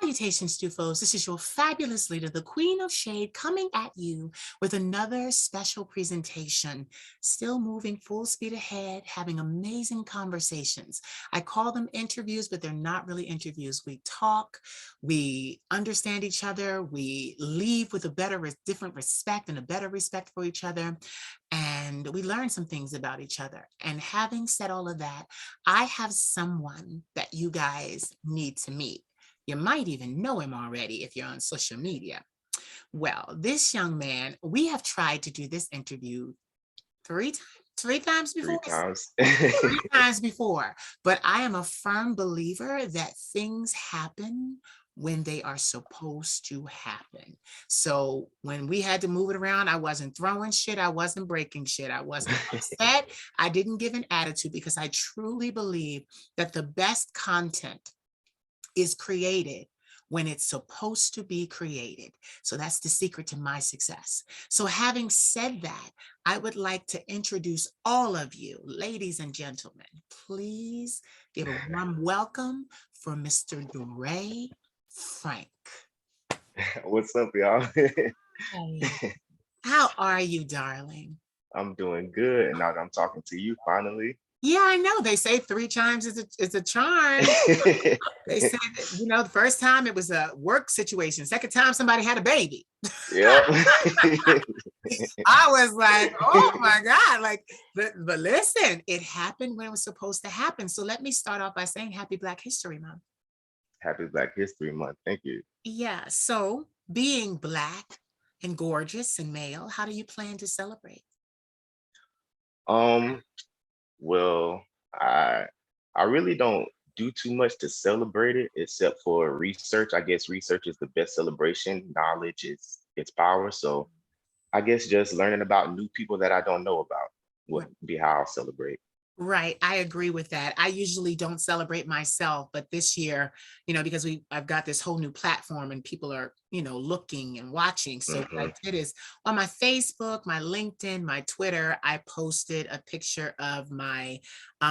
Salutations, Stufos. This is your fabulous leader, the Queen of Shade, coming at you with another special presentation. Still moving full speed ahead, having amazing conversations. I call them interviews, but they're not really interviews. We talk, we understand each other, we leave with a different respect and a better respect for each other. And we learn some things about each other. And having said all of that, I have someone that you guys need to meet. You might even know him already if you're on social media. Well, this young man, we have tried to do this interview three times Three before. times. 3 times before, but I am a firm believer that things happen when they are supposed to happen. So when we had to move it around, I wasn't throwing shit, I wasn't breaking shit, I wasn't upset, I didn't give an attitude, because I truly believe that the best content is created when it's supposed to be created. So that's the secret to my success. So having said that, I would like to introduce all of you, ladies and gentlemen. Please give a warm welcome for Mr. Duray Frank. What's up, y'all? Hey, how are you, darling? I'm doing good, and now that I'm talking to you finally. Yeah, I know. They say 3 times is a charm. They said, the first time it was a work situation. Second time somebody had a baby. Yep. I was like, oh my God. But listen, it happened when it was supposed to happen. So let me start off by saying Happy Black History Month. Happy Black History Month. Thank you. Yeah. So being Black and gorgeous and male, how do you plan to celebrate? Um, well, I really don't do too much to celebrate it except for research. I guess research is the best celebration. Knowledge is its power. So I guess just learning about new people that I don't know about would be how I'll celebrate. Right. I agree with that. I usually don't celebrate myself, but this year, because I've got this whole new platform and people are, looking and watching. So what I Hmm. did is on my Facebook, my LinkedIn, my Twitter, I posted a picture of my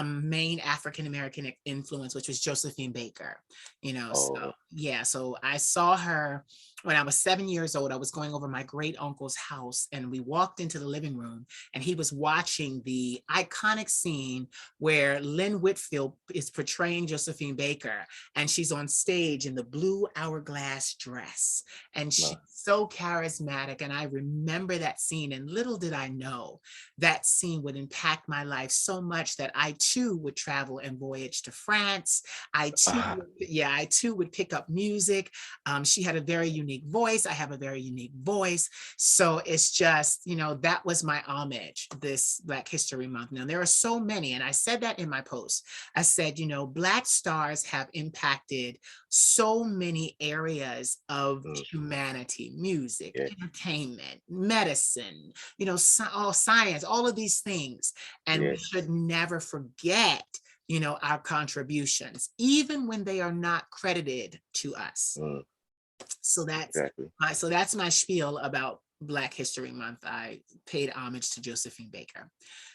main African-American influence, which was Josephine Baker, so Oh, yeah. So I saw her when I was 7 years old. I was going over my great uncle's house and we walked into the living room and he was watching the iconic scene where Lynn Whitfield is portraying Josephine Baker, and she's on stage in the blue hourglass dress, and she's no. so charismatic. And I remember that scene, and little did I know that scene would impact my life so much that I too would travel and voyage to France. I too would pick up music. She had a very unique voice. I have a very unique voice. So it's just, that was my homage this Black History Month. Now, there are so many, and I said that in my post. I said, Black stars have impacted so many areas of Mm, humanity: music, yeah, entertainment, medicine, all science, all of these things. And we yes. should never forget our contributions, even when they are not credited to us. Mm, So exactly. that's my spiel about Black History Month. I paid homage to Josephine Baker.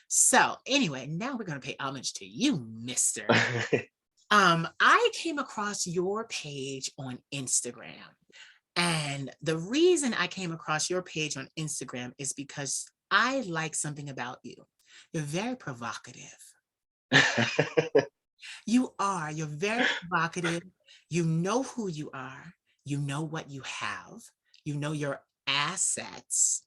So anyway, now we're going to pay homage to you, Mister. I came across your page on Instagram. And the reason I came across your page on Instagram is because I like something about you. You're very provocative. You're very provocative. You know who you are. You know what you have. You know your assets.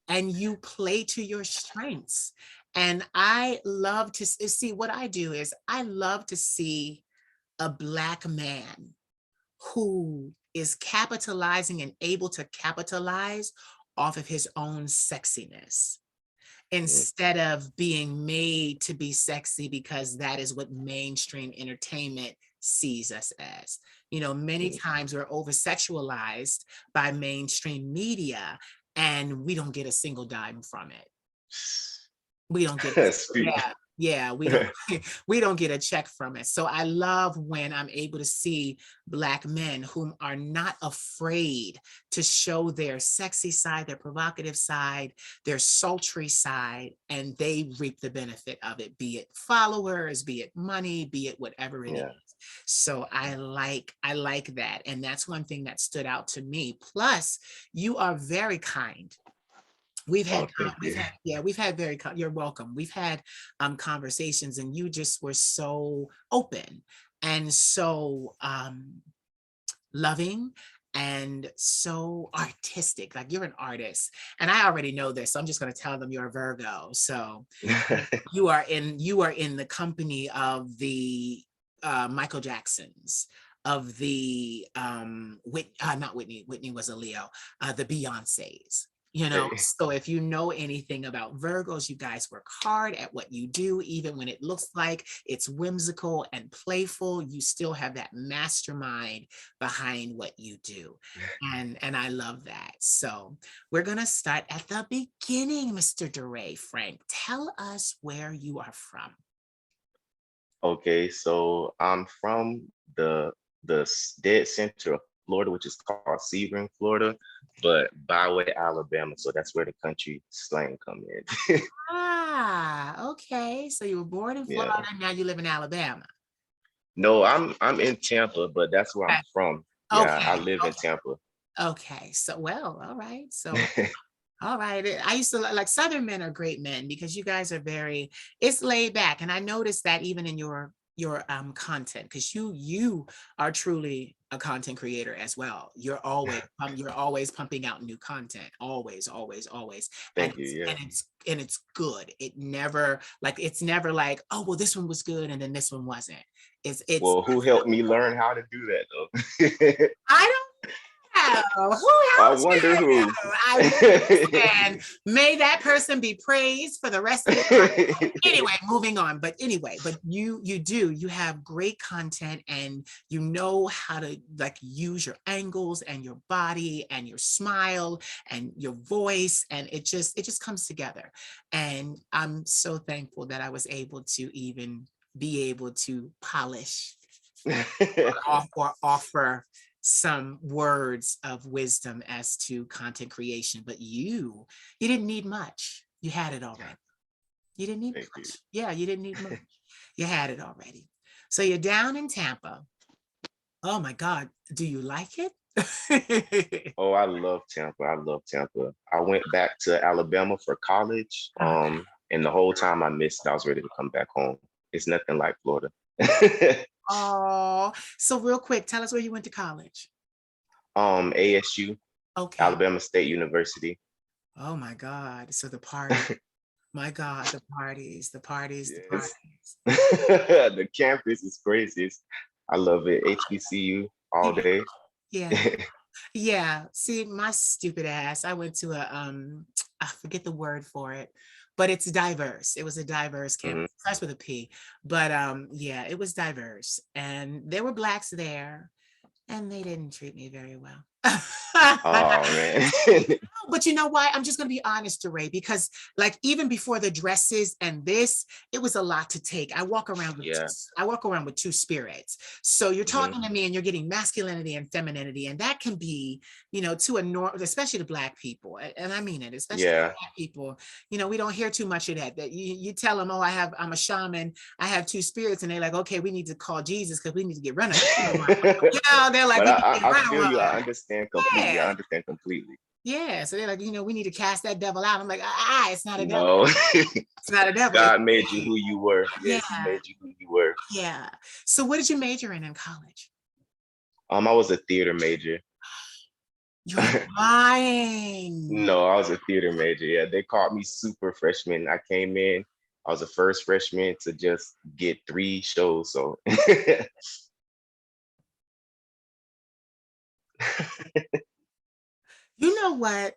And you play to your strengths. And I love to see what I do is I love to see a Black man who is capitalizing and able to capitalize off of his own sexiness Mm, instead of being made to be sexy because that is what mainstream entertainment sees us as. Many mm. times we're over sexualized by mainstream media and we don't get a single dime from it. We don't get, Speak. yeah. Yeah, we don't we don't get a check from it. So I love when I'm able to see Black men whom are not afraid to show their sexy side, their provocative side, their sultry side, and they reap the benefit of it, be it followers, be it money, be it whatever it is. Yeah. So I like that. And that's one thing that stood out to me. Plus, you are very kind. We've Oh, had, thank we've you. had, yeah, we've had you're welcome. We've had conversations and you just were so open and so loving and so artistic. Like you're an artist. And I already know this, so I'm just going to tell them you're a Virgo. So you are in the company of the Michael Jacksons, of the not Whitney was a Leo, the Beyoncés. Hey. So if you know anything about Virgos, you guys work hard at what you do, even when it looks like it's whimsical and playful, you still have that mastermind behind what you do. And I love that. So we're gonna start at the beginning, Mr. Duray. Frank, tell us where you are from. Okay, so I'm from dead center of Florida, which is called Sebring, Florida, but Byway, Alabama. So that's where the country slang come in. Ah, okay. So you were born in Florida, Yeah. now you live in Alabama. No, I'm in Tampa, but that's where I'm Okay. from. Yeah, I Okay. live in Tampa. Okay. So, well, all right. So, all right. I used to like Southern men are great men because you guys are very, it's laid back. And I noticed that even in your content, because you are truly a content creator as well. You're always pumping out new content. Always, always, always. And Thank you. Yeah. it's good. It's never like, oh well, this one was good and then this one wasn't. It's Well, who helped me learn how to do that though? I don't know. Who I helped wonder you? who. I really understand. May that person be praised for the rest of your life. Anyway, moving on. But you have great content and you know how to like use your angles and your body and your smile and your voice. And it just comes together. And I'm so thankful that I was able to even be able to polish or offer some words of wisdom as to content creation. But you didn't need much. You had it already. You didn't need Thank you. much. Yeah, you didn't need much. You had it already. So you're down in Tampa. Oh my God. Do you like it? Oh, I love Tampa. I love Tampa. I went back to Alabama for college. And the whole time I missed, I was ready to come back home. It's nothing like Florida. Oh, so real quick, tell us where you went to college. ASU, Okay. Alabama State University. Oh my God. So the party. My God, the parties, the parties, the Yes. parties. The campus is crazy. I love it. HBCU all Yeah. day. Yeah. Yeah. See, my stupid ass, I went to I forget the word for it, but it's diverse. It was a diverse Mhm. campus. It starts with a P. But yeah, it was diverse. And there were blacks there, and they didn't treat me very well. Oh man. But you know why? I'm just going to be honest, Ray, because like even before the dresses and this, it was a lot to take. Yeah. I walk around with two spirits. So you're Hmm. talking to me and you're getting masculinity and femininity, and that can be, to a norm, especially to Black people, and I mean it, especially to Yeah. Black people. We don't hear too much of that. That you tell them, oh, I'm a shaman, I have two spirits, and they're like, okay, we need to call Jesus because we need to get rid of it. They're like, But we need to I get rid feel of you. I her. understand completely. Yeah. I understand completely. Yeah, so they're like, we need to cast that devil out. I'm like, it's not a devil. No. It's not a devil. It's God made you me. who you were. Yeah, Yes, he made you who you were. yeah. So what did you major in college? I was a theater major. You're lying. No, I was a theater major. Yeah, they called me super freshman. I came in, I was the first freshman to just get 3 shows. So You know what?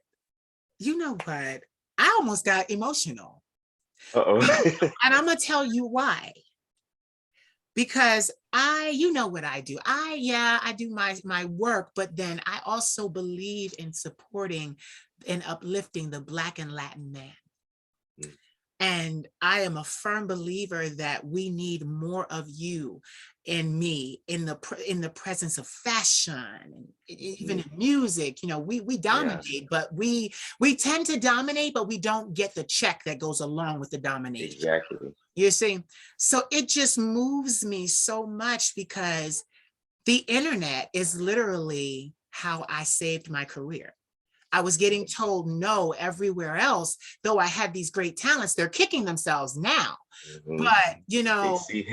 You know what? I almost got emotional. uh-oh. And I'm gonna tell you why. Because you know what I do. I do my work, but then I also believe in supporting and uplifting the Black and Latin man. And I am a firm believer that we need more of you in me in the presence of fashion and even Mhm. in music. You know, we Yeah, dominate, but we tend to dominate, but we don't get the check that goes along with the domination. exactly. You see? So it just moves me so much because the internet is literally how I saved my career. I was getting told no everywhere else, though I had these great talents. They're kicking themselves now. Mhm. But, They see.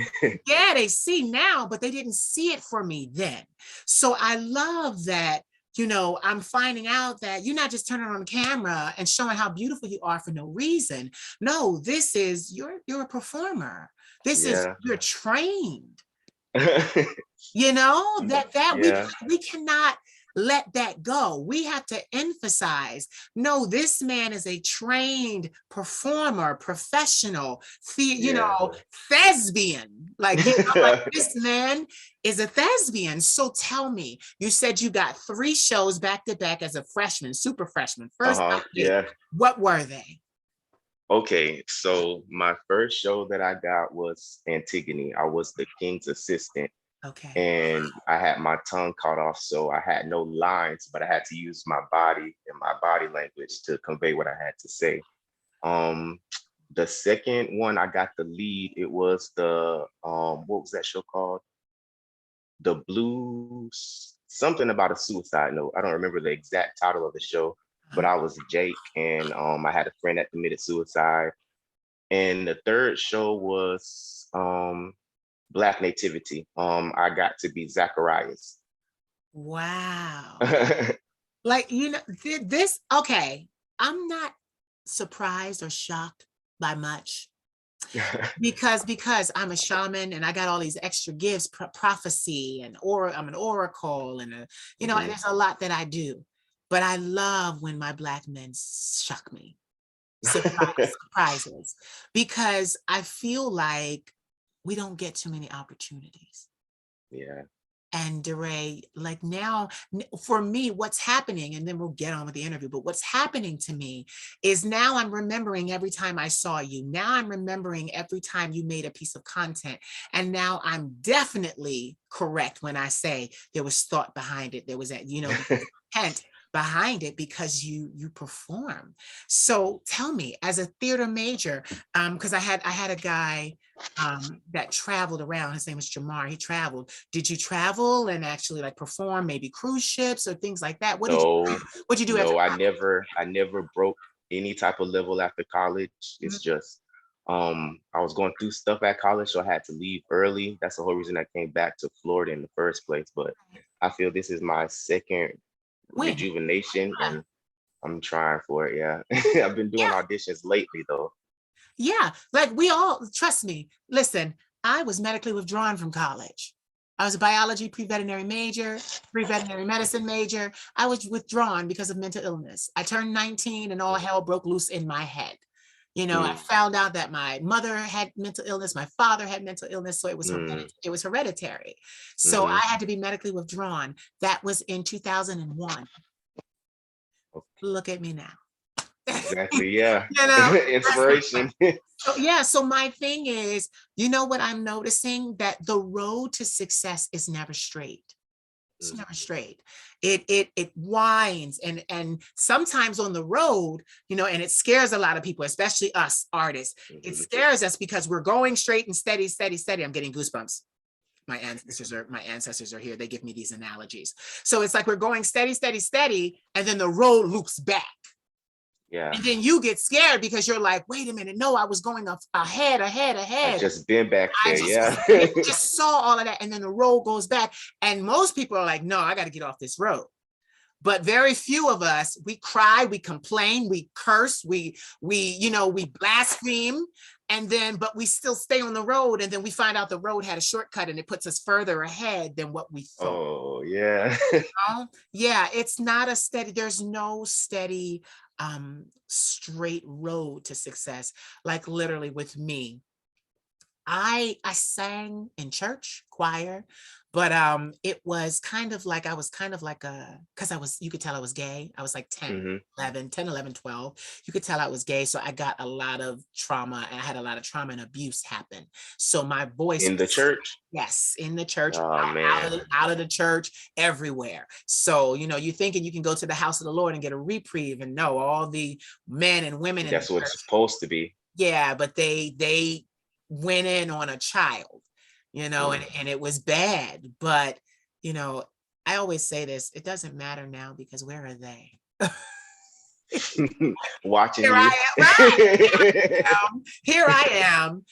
yeah, they see now, but they didn't see it for me then. So I love that, I'm finding out that you're not just turning on the camera and showing how beautiful you are for no reason. No, this is you're a performer. This is Yeah. you're trained. That Yeah. we cannot let that go. We have to emphasize, no, this man is a trained performer, professional, Yeah. thespian. This man is a thespian. So tell me, you said you got 3 shows back to back as a freshman, super freshman, first Uh-huh. time gig. Yeah. What were they? Okay, so my first show that I got was Antigone. I was the king's assistant, Okay. and I had my tongue cut off, so I had no lines, but I had to use my body and my body language to convey what I had to say. Um, the second one I got the lead. It was the what was that show called? The Blues, something about a suicide note. I don't remember the exact title of the show, but Uh, I was Jake, and I had a friend that committed suicide. And the third show was Black Nativity. I got to be Zacharias. wow. Like, this, okay, I'm not surprised or shocked by much because I'm a shaman and I got all these extra gifts, prophecy and I'm an oracle and and Mhm. there's a lot that I do. But I love when my Black men shock me, surprises, because I feel like we don't get too many opportunities. Yeah. And Duray, like now, for me, what's happening, and then we'll get on with the interview, but what's happening to me is now I'm remembering every time I saw you. Now I'm remembering every time you made a piece of content. And now I'm definitely correct when I say there was thought behind it. There was that, intent behind it because you perform. So tell me, as a theater major, because I had a guy that traveled around. His name was Jamar. He traveled. Did you travel and actually like perform maybe cruise ships or things like that? What did you No, what did you do after no, I never broke any type of level after college. It's college? just I was going through stuff at college, so I had to leave early. That's the whole reason I came back to Florida in the first place. But I feel this is my second When? rejuvenation, Yeah. and I'm trying for it. Yeah. I've been doing Yeah. auditions lately though. Yeah. Like we all, trust me. Listen, I was medically withdrawn from college. I was a biology pre-veterinary major, pre-veterinary medicine major. I was withdrawn because of mental illness. I turned 19 and all hell broke loose in my head. I Mm, found out that my mother had mental illness, my father had mental illness, so mm, it was hereditary. So I mm-hmm. had to be medically withdrawn. That was in 2001. Look at me now. Exactly. Yeah. you know, Inspiration. so yeah, so my thing is, you know what I'm noticing? That the road to success is never straight. It's Mm, never straight. It winds and sometimes on the road, and it scares a lot of people, especially us artists. It mhm. scares us because we're going straight and steady, steady, steady. I'm getting goosebumps. My ancestors are here. They give me these analogies. So it's like we're going steady, steady, steady, and then the road loops back. Yeah. And then you get scared because you're like, wait a minute, no, I was going up ahead, ahead, I ahead. just been back I there. just Yeah. just saw all of that, and then the road goes back. And most people are like, no, I got to get off this road. But very few of us, we cry, we complain, we curse, we blaspheme, and then but we still stay on the road, and then we find out the road had a shortcut and it puts us further ahead than what we thought. Oh, yeah. Yeah, it's not a steady, there's no steady straight road to success. Like literally with me, I sang in church choir, But it was kind of like, I was kind of like because you could tell I was gay. I was like 10, Hmm. 11, 10, 11, 12. You could tell I was gay. So I got a lot of trauma, and I had a lot of trauma and abuse happen. So my voice In the was, church. yes, in the church, Oh man. out of the church, everywhere. So, you thinking you can go to the house of the Lord and get a reprieve, and no, all the men and women in the That's what it's church, supposed to be. yeah, but they went in on a child, Mm. and it was bad. But, you know, I always say this, it doesn't matter now, because where are they? Watching Here you. I am, right? Here I am,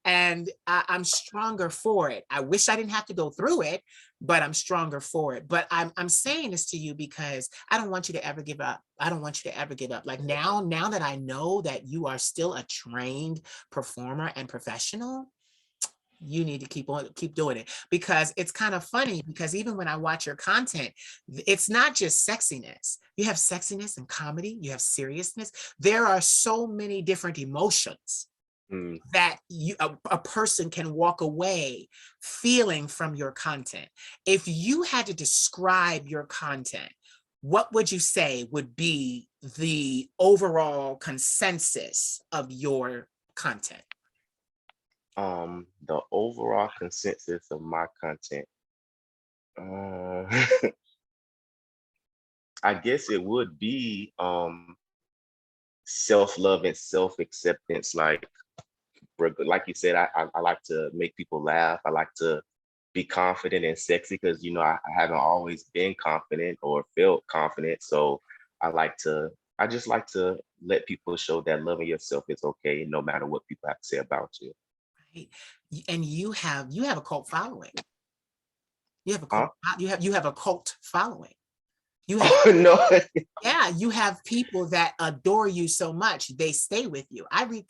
and I'm stronger for it. I wish I didn't have to go through it, but I'm stronger for it. But I'm saying this to you because I don't want you to ever give up. I don't want you to ever give up. Like, now that I know that you are still a trained performer and professional, you need to keep doing it, because it's kind of funny, because even when I watch your content, it's not just sexiness. You have sexiness and comedy, you have seriousness. There are so many different emotions Mm. that a person can walk away feeling from your content. If you had to describe your content, what would you say would be the overall consensus of your content? The overall consensus of my content, uh, I guess it would be self-love and self-acceptance. Like you said, I like to make people laugh. I like to be confident and sexy, because I haven't always been confident or felt confident. So I just like to let people show that loving yourself is okay, no matter what people have to say about you. Right? And you have a cult following. You have a Huh? cult, you have a cult following. You have, No. yeah, you have people that adore you so much, they stay with you.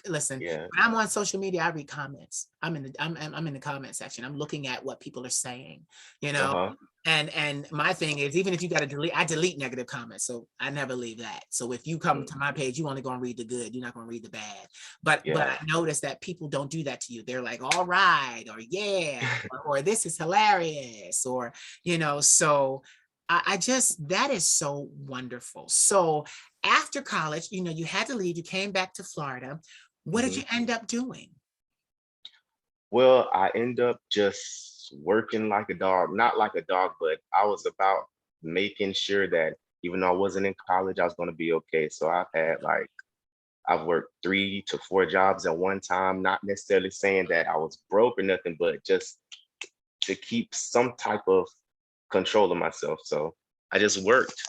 Listen, Yeah. when I'm on social media, I read comments. I'm in the comment section. I'm looking at what people are saying, you know. Uh-huh. And my thing is, even if you got to delete, I delete negative comments. So I never leave that. So if you come Mm. to my page, you only going to read the good. You're not going to read the bad. But Yeah. I notice that people don't do that to you. They're like, all right, or yeah, or this is hilarious, or, so I just, that is so wonderful. So after college, you had to leave, you came back to Florida. What did Mhm. you end up doing? Well, I end up just working like a dog, not like a dog, but I was about making sure that even though I wasn't in college, I was going to be okay. So I've worked 3 to 4 jobs at one time, not necessarily saying that I was broke or nothing, but just to keep some type of control of myself. So I just worked.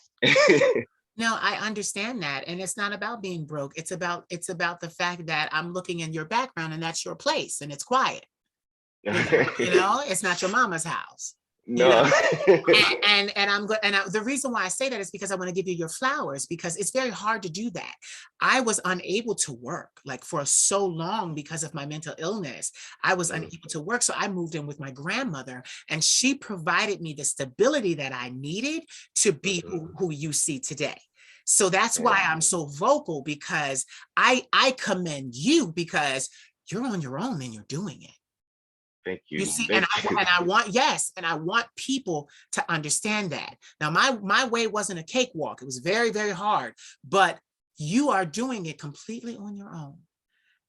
No, I understand that. And it's not about being broke. It's about the fact that I'm looking in your background, and that's your place, and it's quiet. It's not your mama's house. You know, No. and I'm good. And the reason why I say that is because I want to give you your flowers, because it's very hard to do that. I was unable to work like for so long because of my mental illness. I was Mm. unable to work. So I moved in with my grandmother, and she provided me the stability that I needed to be Mhm. who you see today. So that's why Yeah. I'm so vocal, because I commend you, because you're on your own and you're doing it. Thank You you. see, and Thank you. I want, yes, and I want people to understand that. Now, my way wasn't a cakewalk. It was very, very hard, but you are doing it completely on your own.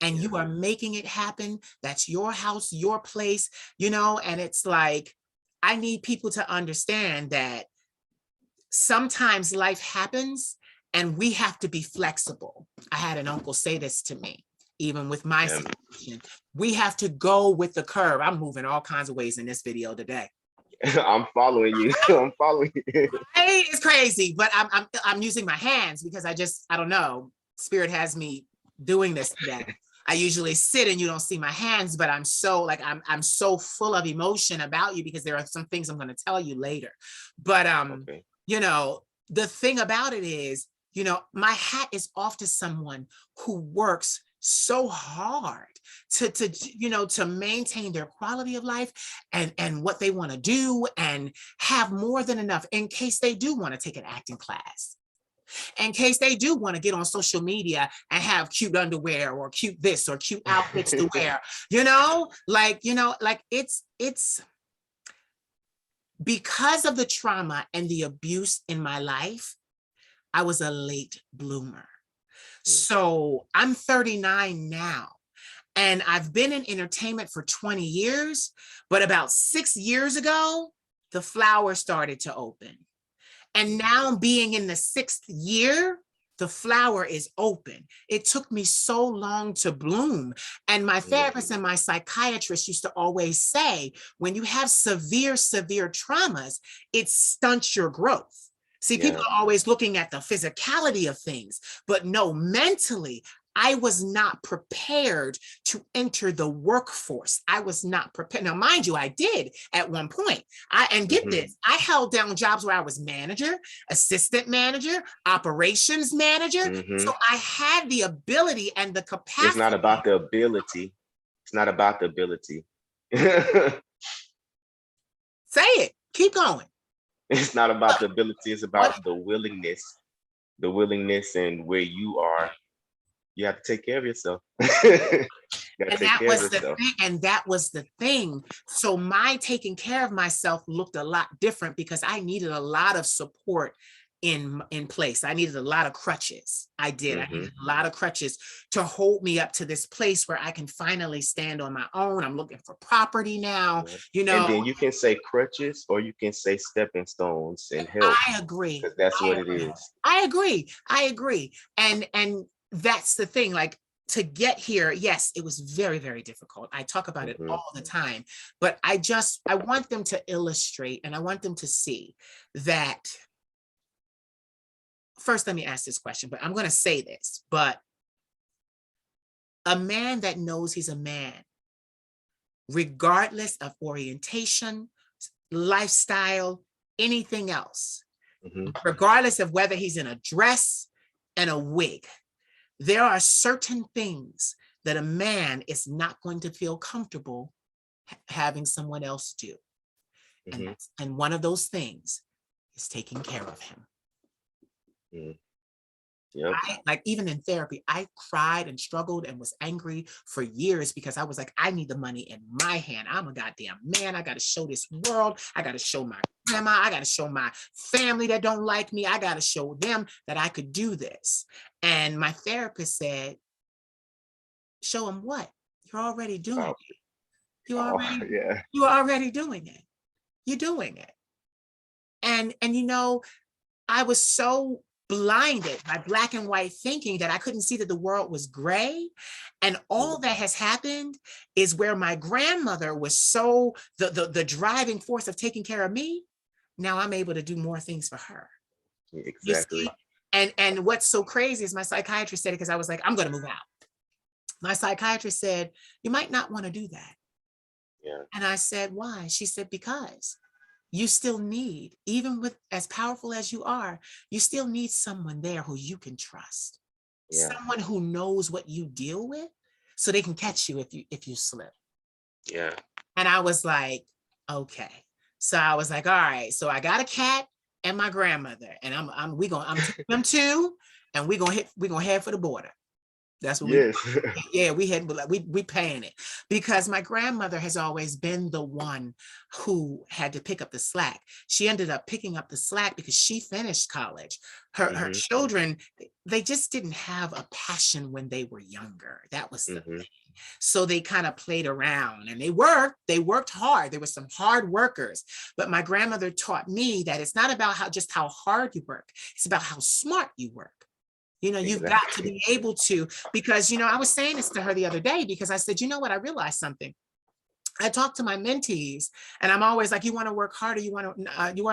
And Yeah. you are making it happen. That's your house, your place, and it's like, I need people to understand that sometimes life happens and we have to be flexible. I had an uncle say this to me, even with my Yeah. situation. We have to go with the curve. I'm moving all kinds of ways in this video today. I'm following you. I'm following you. Hey, it's crazy, but I'm using my hands because I don't know. Spirit has me doing this today. I usually sit and you don't see my hands, but I'm so like I'm so full of emotion about you, because there are some things I'm going to tell you later. But Okay. you know, the thing about it is, my hat is off to someone who works so hard to maintain their quality of life and what they want to do, and have more than enough in case they do want to take an acting class, in case they do want to get on social media and have cute underwear or cute this or cute outfits to wear, like it's because of the trauma and the abuse in my life, I was a late bloomer. So I'm 39 now. And I've been in entertainment for 20 years, but about 6 years ago, the flower started to open. And now being in the 6th year, the flower is open. It took me so long to bloom. And my therapist and my psychiatrist used to always say, when you have severe traumas, it stunts your growth. See, people are always looking at the physicality of things, but no, mentally, I was not prepared to enter the workforce. I was not prepared. Now, mind you, I did at one point. And get this, I held down jobs where I was manager, assistant manager, operations manager. So I had the ability and the capacity. It's not about the ability. It's not about the ability. Say it. Keep going. It's not about the ability. It's about the willingness. The willingness and where you are. You have to take care of yourself. And that was the thing. So my taking care of myself looked a lot different because I needed a lot of support in place. I needed a lot of crutches. I did. I needed a lot of crutches to hold me up to this place where I can finally stand on my own. I'm looking for property now, And then you can say crutches or you can say stepping stones and help. I agree. Because that's what it is. I agree. And that's the thing, like, to get here, yes, it was very, very difficult. I talk about it all the time, but I want them to illustrate and I want them to see that. First, let me ask this question, but I'm going to say this, but a man that knows he's a man, regardless of orientation, lifestyle, anything else, regardless of whether he's in a dress and a wig, there are certain things that a man is not going to feel comfortable having someone else do. And one of those things is taking care of him. Like even in therapy, I cried and struggled and was angry for years because I was like, I need the money in my hand. I'm a goddamn man. I got to show this world. I got to show my grandma. I got to show my family that don't like me. I got to show them that I could do this. And my therapist said, show them what? You're already doing it. You're already doing it. You're doing it. And you know, I was so blinded by black and white thinking that I couldn't see that the world was gray. And all that has happened is where my grandmother was so the driving force of taking care of me. Now I'm able to do more things for her. Exactly. And what's so crazy is my psychiatrist said it because I was like, I'm going to move out. My psychiatrist said, you might not want to do that. And I said, why? She said, because you still need, even with as powerful as you are, you still need someone there who you can trust. Someone who knows what you deal with so they can catch you if you slip. And I was like, okay. So I was like, all right, so I got a cat and my grandmother, and I'm taking them too, and we're gonna head for the border. That's what we paying it, because my grandmother has always been the one who had to pick up the slack. She ended up picking up the slack because she finished college. Her children, they just didn't have a passion when they were younger. That was the thing. So they kind of played around and they worked hard. There were some hard workers, but my grandmother taught me that it's not about how hard you work. It's about how smart you work. You know, you've got to be able to, because, you know, I was saying this to her the other day because I said, you know what, I realized something. I talk to my mentees and I'm always like, you want to work harder, you want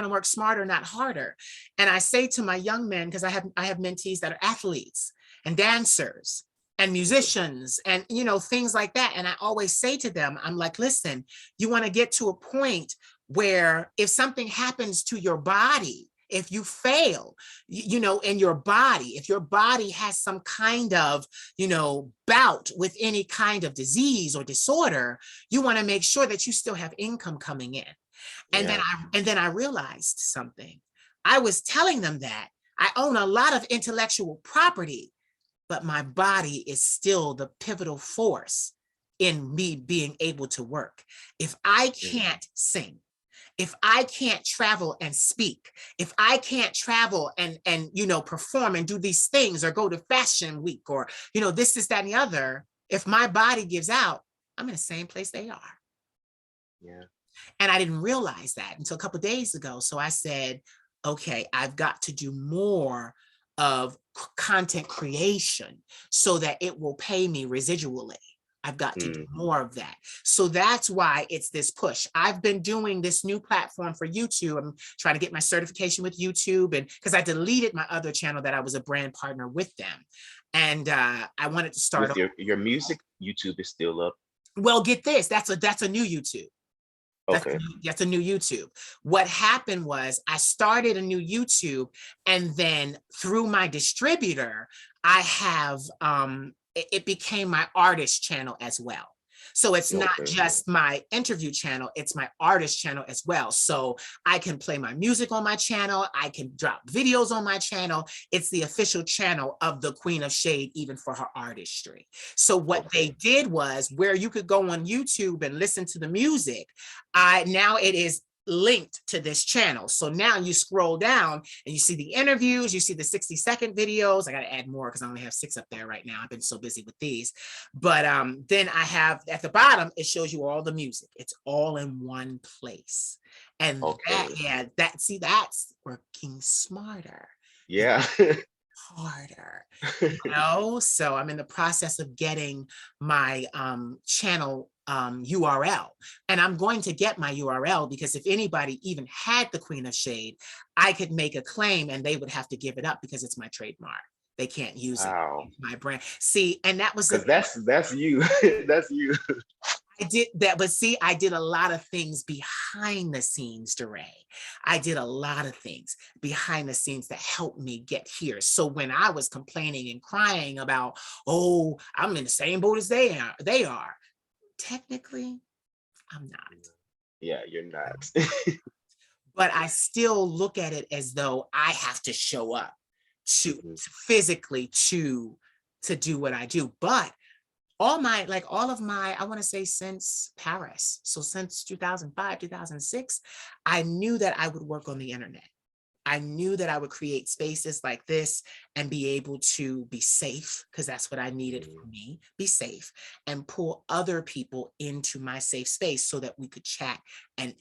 to work smarter, not harder. And I say to my young men, because I have mentees that are athletes and dancers and musicians and, you know, things like that. And I always say to them, I'm like, listen, you want to get to a point where if something happens to your body, if you fail, you know, in your body, if your body has some kind of, you know, bout with any kind of disease or disorder, you want to make sure that you still have income coming in. And then I realized something. I was telling them that I own a lot of intellectual property, but my body is still the pivotal force in me being able to work. If I can't sing, If I can't travel and speak, if I can't travel and perform and do these things or go to fashion week or this, that, and the other, if my body gives out, I'm in the same place they are. Yeah. And I didn't realize that until a couple of days ago. So I said, okay, I've got to do more of content creation so that it will pay me residually. I've got to do more of that. So that's why it's this push. I've been doing this new platform for YouTube. I'm trying to get my certification with YouTube, and because I deleted my other channel that I was a brand partner with them. And I wanted to start With your music, YouTube is still up. Well, get this, that's a new YouTube. Okay. That's a new YouTube. What happened was I started a new YouTube, and then through my distributor, I have it became my artist channel as well. So it's not just my interview channel, it's my artist channel as well. So I can play my music on my channel. I can drop videos on my channel. It's the official channel of the Queen of Shade, even for her artistry. So what they did was, where you could go on YouTube and listen to the music, now it is linked to this channel. So now you scroll down and you see the interviews, you see the 60-second videos. I got to add more because I only have 6 up there right now. I've been so busy with these. But then I have at the bottom, it shows you all the music. It's all in one place. And that's working smarter. Yeah. Harder. So I'm in the process of getting my channel URL, and I'm going to get my URL because if anybody even had the Queen of Shade, I could make a claim and they would have to give it up because it's my trademark. They can't use it. It's my brand. See, and that was because that's you. That's you. I did that, but see, I did a lot of things behind the scenes, Duray. I did a lot of things behind the scenes that helped me get here. So when I was complaining and crying about, oh, I'm in the same boat as they are, technically, I'm not. Yeah, you're not. But I still look at it as though I have to show up to physically to do what I do. But all of my, I want to say since Paris, so since 2005, 2006, I knew that I would work on the internet. I knew that I would create spaces like this and be able to be safe, because that's what I needed for me, be safe, and pull other people into my safe space so that we could chat and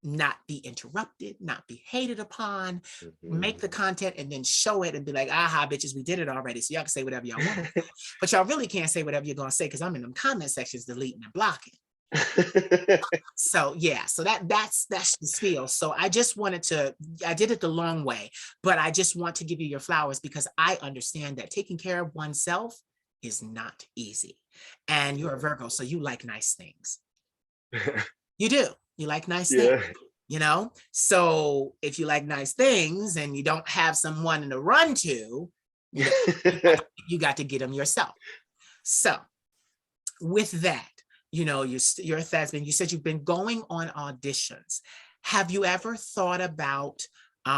not be interrupted, not be hated upon, make the content and then show it and be like, aha, bitches, we did it already. So y'all can say whatever y'all want. But y'all really can't say whatever you're going to say because I'm in them comment sections deleting and blocking. So yeah, so that's the spiel. So I just wanted to, I did it the long way, but I just want to give you your flowers because I understand that taking care of oneself is not easy. And you're a Virgo, so you like nice things. You do. You like nice things, So if you like nice things and you don't have someone to run to, you got to get them yourself. So with that, you're a thespian. You said you've been going on auditions. Have you ever thought about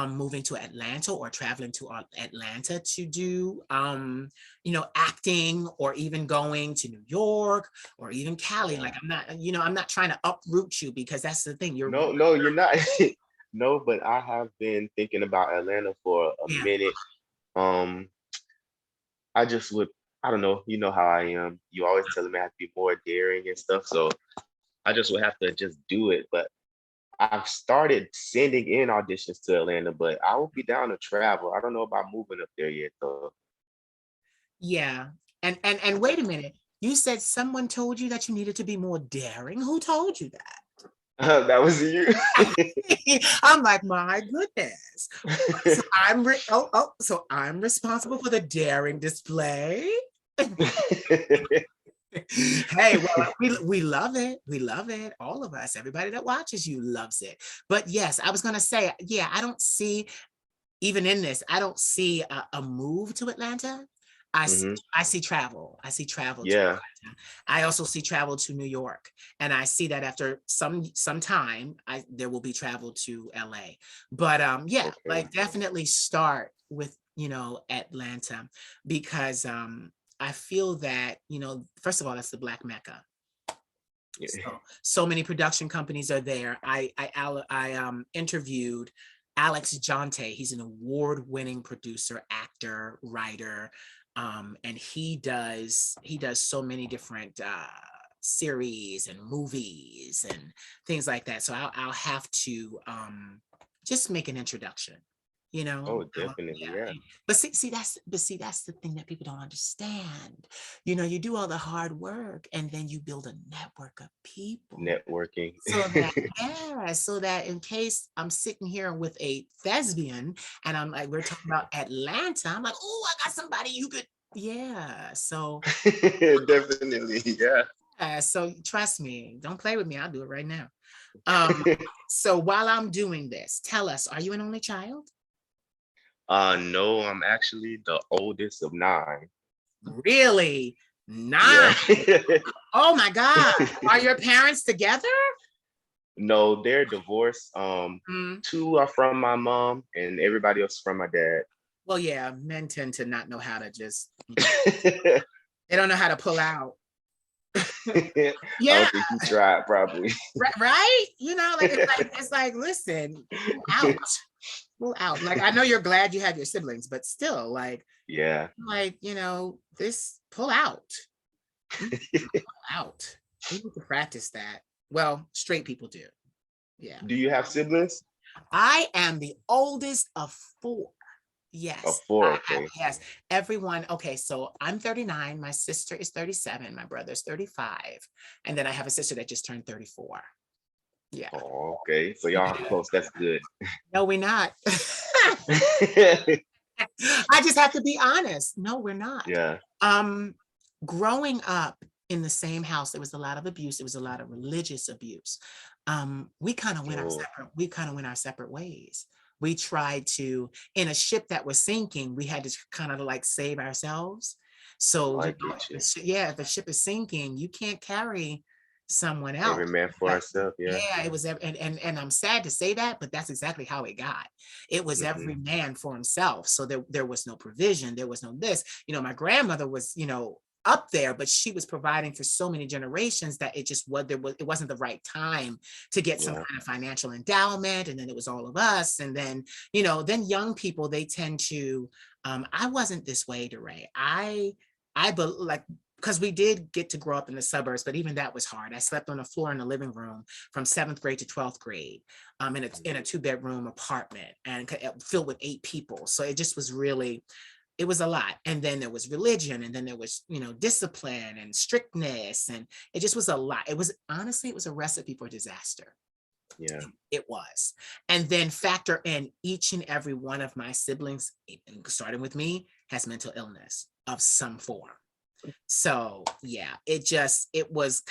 moving to Atlanta or traveling to Atlanta to do, acting, or even going to New York or even Cali? Like I'm not trying to uproot you because that's the thing. No, you're not. No, but I have been thinking about Atlanta for a minute. I just would, I don't know, you know how I am. You always telling me I have to be more daring and stuff. So I just would have to just do it. But I've started sending in auditions to Atlanta, but I will be down to travel. I don't know about moving up there yet, though. Yeah. And wait a minute. You said someone told you that you needed to be more daring. Who told you that? That was you. I'm like, my goodness. So I'm responsible for the daring display. Hey, well, we love it. We love it. All of us, everybody that watches you loves it. But yes, I was going to say, yeah, I don't see, even in this, I don't see a move to Atlanta. I see travel. I see travel. Yeah. I also see travel to New York, and I see that after some time, there will be travel to LA. But like definitely start with Atlanta, because I feel that first of all, that's the Black Mecca. So many production companies are there. I interviewed Alex Jonte. He's an award-winning producer, actor, writer, and he does so many different series and movies and things like that. So I'll have to just make an introduction. You Oh, know, definitely, yeah. yeah. That's the thing that people don't understand. You know, you do all the hard work and then you build a network of people. Networking. So that, yeah, so that in case I'm sitting here with a thespian and I'm like, we're talking about Atlanta, I'm like, oh, I got somebody you could, yeah. So, Definitely, yeah. so trust me, don't play with me. I'll do it right now. Um, so while I'm doing this, tell us, are you an only child? No, I'm actually the oldest of nine. Really? 9? Yeah. Oh my God. Are your parents together? No, they're divorced. Mm. Two are from my mom, and everybody else from my dad. Well, yeah, men tend to not know how to just, they don't know how to pull out. I Yeah, don't think he tried, probably. right? You know, like it's like, listen, pull out. Pull out. Like, I know you're glad you have your siblings, but still, Yeah. you know, this pull out. Pull out. We need to practice that. Well, straight people do. Yeah. Do you have siblings? I am the oldest of 4. Of Yes, four, I have, okay. yes. Everyone, okay, so I'm 39, my sister is 37, my brother's 35, and then I have a sister that just turned 34. Yeah. Oh, okay. So y'all close. That's good. No, we're not. I just have to be honest. No, we're not. Yeah. Um, growing up in the same house, there was a lot of abuse. It was a lot of religious abuse. We kind of Oh, went our separate ways. We tried to, in a ship that was sinking, we had to kind of like save ourselves. So, I you know, get you. yeah, if the ship is sinking, you can't carry someone Every else. man for Yeah, himself. Yeah. yeah, it was, and I'm sad to say that, but that's exactly how it got. It was Hmm. every man for himself. So there was no provision, there was no this. You know, my grandmother was, you know, up there, but she was providing for so many generations that it wasn't the right time to get some Yeah. kind of financial endowment. And then it was all of us. And then, you know, then young people, they tend to, I wasn't this way, Duray. Like, because we did get to grow up in the suburbs, but even that was hard. I slept on the floor in the living room from 7th grade to 12th grade, in a 2-bedroom apartment and filled with 8 people. So it just was really, it was a lot. And then there was religion, and then there was, you know, discipline and strictness, and it just was a lot. It was, honestly, it was a recipe for disaster. Yeah. It was. And then factor in each and every one of my siblings, starting with me, has mental illness of some form. So yeah, it was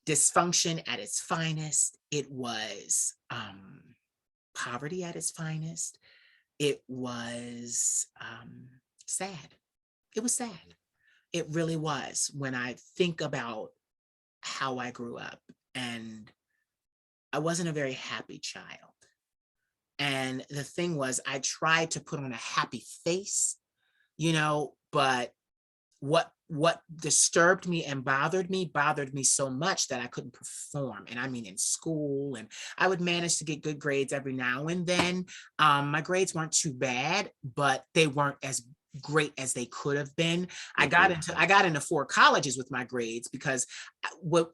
dysfunction at its finest. It was poverty at its finest. It was sad. It was sad. It really was, when I think about how I grew up. And I wasn't a very happy child. And the thing was, I tried to put on a happy face, you know, but what disturbed me and bothered me so much that I couldn't perform. And I mean, in school, and I would manage to get good grades every now and then. My grades weren't too bad, but they weren't as great as they could have been. I got into 4 colleges with my grades, because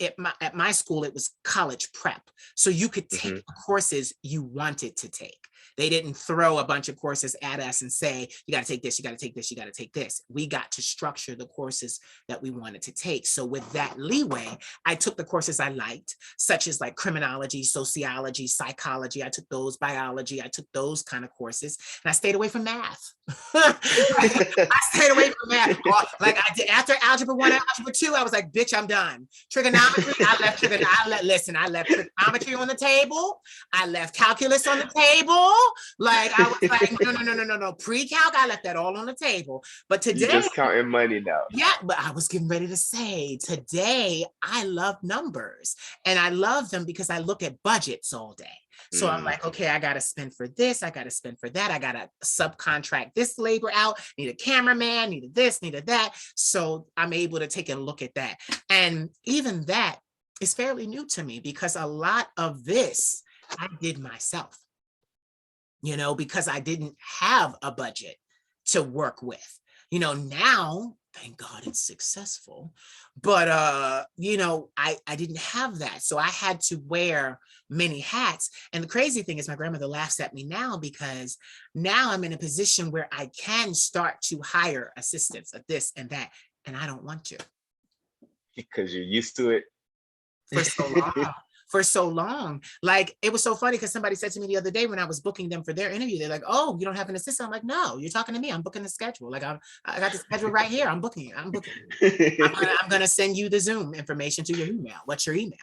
at my school, it was college prep. So you could take Hmm. the courses you wanted to take. They didn't throw a bunch of courses at us and say, you got to take this, you got to take this, you got to take this. We got to structure the courses that we wanted to take. So with that leeway, I took the courses I liked, such as like criminology, sociology, psychology. I took those, biology. I took those kind of courses, and I stayed away from math. I stayed away from math. Like, I did after algebra 1 and algebra 2, I was like, bitch, I'm done. Trigonometry, I left trigonometry on the table. I left calculus on the table. Like I was like, no. Pre-calc, I left that all on the table. But You today, just counting money now. yeah, but I was getting ready to say today, I love numbers and I love them because I look at budgets all day. So I'm like, okay, I got to spend for this. I got to spend for that. I got to subcontract this labor out, need a cameraman, needed this, needed that. So I'm able to take a look at that. And even that is fairly new to me because a lot of this I did myself, because I didn't have a budget to work with. Now, thank God it's successful, but I didn't have that. So I had to wear many hats. And the crazy thing is my grandmother laughs at me now because now I'm in a position where I can start to hire assistants of this and that, and I don't want to. Because you're used to it. For so long. For so long. Like, it was so funny because somebody said to me the other day when I was booking them for their interview, they're like, oh, you don't have an assistant? I'm like, no, you're talking to me. I'm booking the schedule. Like, I got the schedule right here. I'm booking it. I'm gonna send you the Zoom information to your email. What's your email?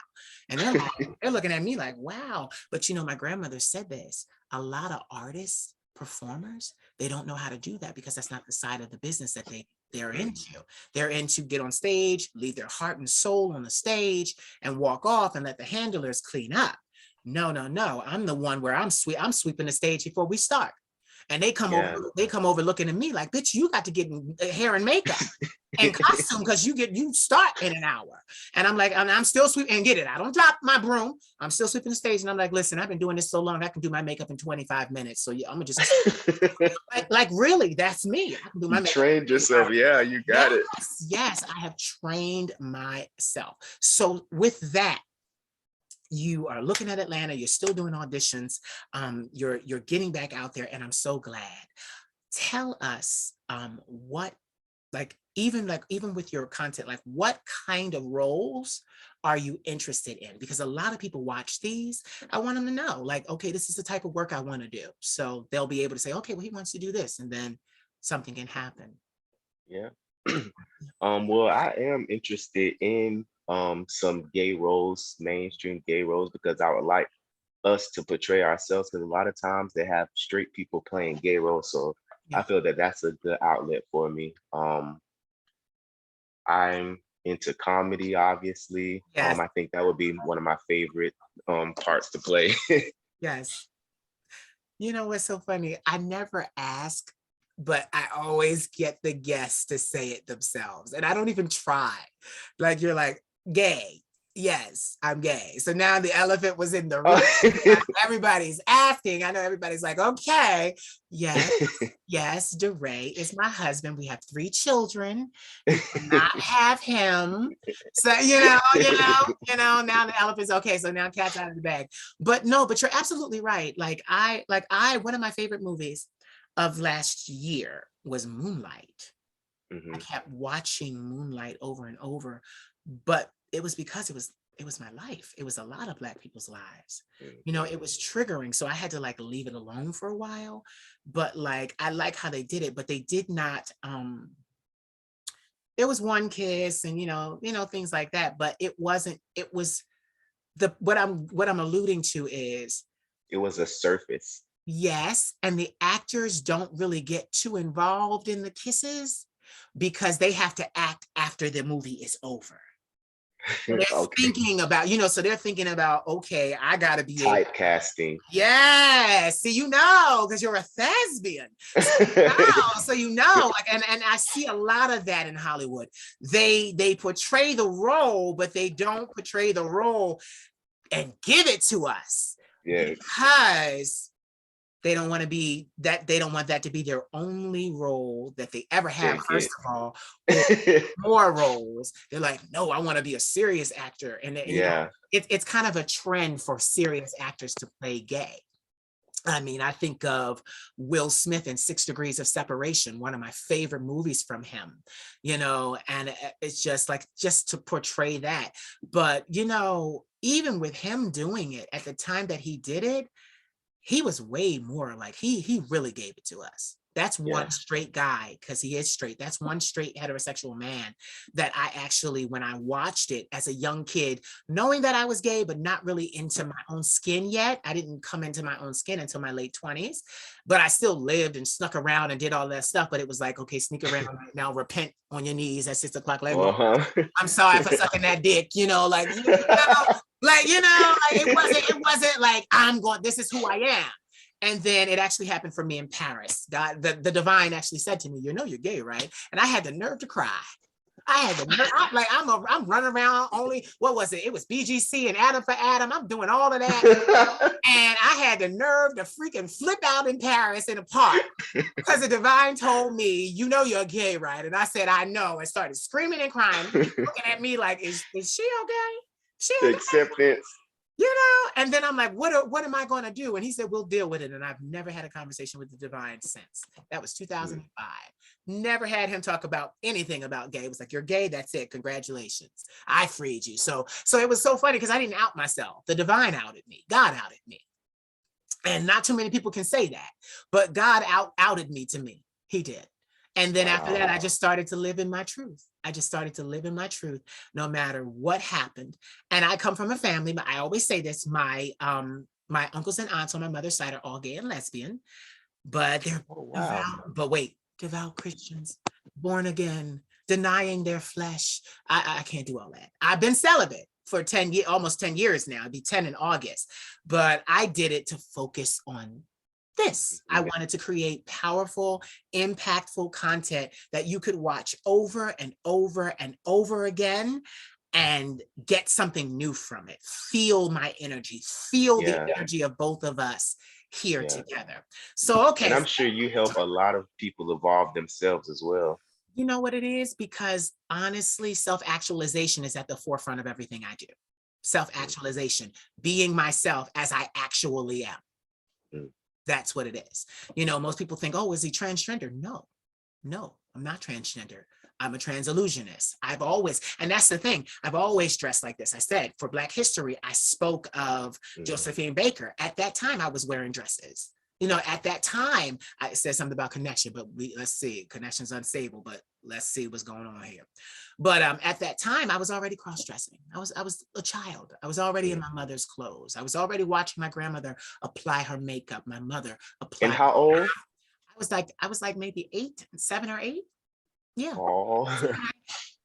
And they're looking at me like, wow. But my grandmother said this. A lot of artists, performers, they don't know how to do that because that's not the side of the business that they're into. They're into get on stage, leave their heart and soul on the stage and walk off and let the handlers clean up. No. I'm the one where I'm sweeping the stage before we start. And they come over looking at me like, bitch, you got to get hair and makeup and costume because you start in an hour. And I'm like, I'm still sweeping and get it. I don't drop my broom. I'm still sweeping the stage. And I'm like, listen, I've been doing this so long, I can do my makeup in 25 minutes. So yeah, I'm gonna just like really, that's me. I can do my makeup. Trained yourself. Yeah, you got it. Yes, I have trained myself. So with that, you are looking at Atlanta, you're still doing auditions, you're getting back out there, and I'm so glad. Tell us what, even with your content, like what kind of roles are you interested in? Because a lot of people watch these. I want them to know, like, okay, this is the type of work I want to do. So they'll be able to say, okay, well, he wants to do this, and then something can happen. Yeah. Well, I am interested in some gay roles, mainstream gay roles, because I would like us to portray ourselves, because a lot of times they have straight people playing gay roles. So I feel that that's a good outlet for me. I'm into comedy, obviously. Yes. I think that would be one of my favorite parts to play. Yes. What's so funny? I never ask, but I always get the guests to say it themselves. And I don't even try. Like, you're like, gay. Yes, I'm gay. So now the elephant was in the room. Everybody's asking. I know everybody's like, okay, yes, Duray is my husband. We have 3 children. You cannot have him. So, now the elephant's okay. So now cat's out of the bag. But no, but you're absolutely right. One of my favorite movies of last year was Moonlight. I kept watching Moonlight over and over, but it was because it was my life. It was a lot of Black people's lives. It was triggering. So I had to leave it alone for a while. But I like how they did it, but they did not, there was one kiss and, things like that, but it was what I'm alluding to is. It was a surface. Yes. And the actors don't really get too involved in the kisses because they have to act after the movie is over. They're thinking about, so they're thinking about, okay, I gotta be typecasting. Yes, see, because you're a thespian. So and I see a lot of that in Hollywood. They portray the role, but they don't portray the role and give it to us. Yes. Because they don't want that to be their only role that they ever have, first of all, more roles. They're like, no, I want to be a serious actor. And it's kind of a trend for serious actors to play gay. I mean, I think of Will Smith in 6 Degrees of Separation, one of my favorite movies from him, and it's just to portray that. But, even with him doing it at the time that he did it, he was way more he really gave it to us. That's one Yeah. straight guy, because he is straight. That's one straight heterosexual man that I actually, when I watched it as a young kid, knowing that I was gay, but not really into my own skin yet. I didn't come into my own skin until my late 20s, but I still lived and snuck around and did all that stuff. But it was like, okay, sneak around right now, repent on your knees at 6 o'clock. Like, Lord, Uh-huh. I'm sorry for sucking that dick, it wasn't like this is who I am. And then it actually happened for me in Paris. God, the divine actually said to me, you're gay, right? And I had the nerve to cry. I had the nerve. I'm running around only, what was it? It was BGC and Adam for Adam. I'm doing all of that. And I had the nerve to freaking flip out in Paris in a park because the divine told me, you're gay, right? And I said, I know, and started screaming and crying, looking at me like, is she okay? She okay? Acceptance. And then I'm like, what am I going to do? And he said, we'll deal with it. And I've never had a conversation with the divine since. That was 2005. Never had him talk about anything about gay. It was like, you're gay, that's it. Congratulations. I freed you. So it was so funny because I didn't out myself. The divine outed me. God outed me. And not too many people can say that, but God outed me to me. He did. And then after that, I just started to live in my truth. I just started to live in my truth, no matter what happened. And I come from a family, but I always say this, my uncles and aunts on my mother's side are all gay and lesbian, but they're devout Christians, born again, denying their flesh. I can't do all that. I've been celibate for 10 years, almost 10 years now. It'd be 10 in August, but I did it to focus on this. I wanted to create powerful, impactful content that you could watch over and over and over again and get something new from it. Feel my energy, feel the energy of both of us here together. So, okay. And I'm sure you help a lot of people evolve themselves as well. You know what it is? Because honestly, self-actualization is at the forefront of everything I do. Self-actualization, being myself as I actually am. That's what it is. Most people think, oh, is he transgender? No, I'm not transgender. I'm a trans illusionist. And that's the thing, I've always dressed like this. I said, for Black History, I spoke of Josephine Baker. At that time, I was wearing dresses. At that time, I said something about connection, but let's see, connection's unstable, but let's see what's going on here. But at that time, I was already cross-dressing. I was a child. I was already in my mother's clothes. I was already watching my grandmother apply her makeup. My mother apply. And how old? I was like maybe 7 or 8. Yeah. Oh.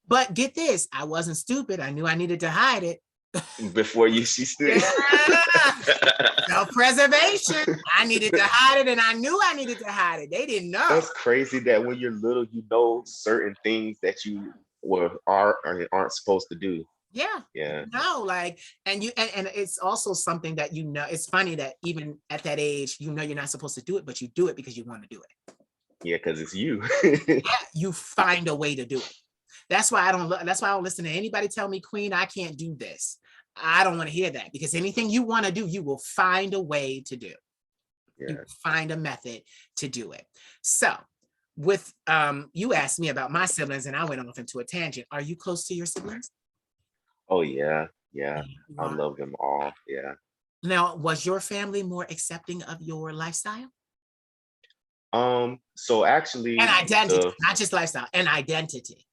But get this, I wasn't stupid. I knew I needed to hide it. Before you see still. Self-preservation. I needed to hide it, and I knew I needed to hide it. They didn't know. That's crazy that when you're little, certain things that you aren't supposed to do. Yeah. No, like, and it's also something that it's funny that even at that age, you're not supposed to do it, but you do it because you want to do it. Yeah, because it's you. You find a way to do it. That's why I don't listen to anybody tell me, Queen, I can't do this. I don't want to hear that, because anything you want to do, you will find a way to do. You will find a method to do it. So with, you asked me about my siblings and I went off into a tangent. Are you close to your siblings? Oh, yeah. I love them all. Yeah. Now, was your family more accepting of your lifestyle? So actually, and identity, not just lifestyle, and identity.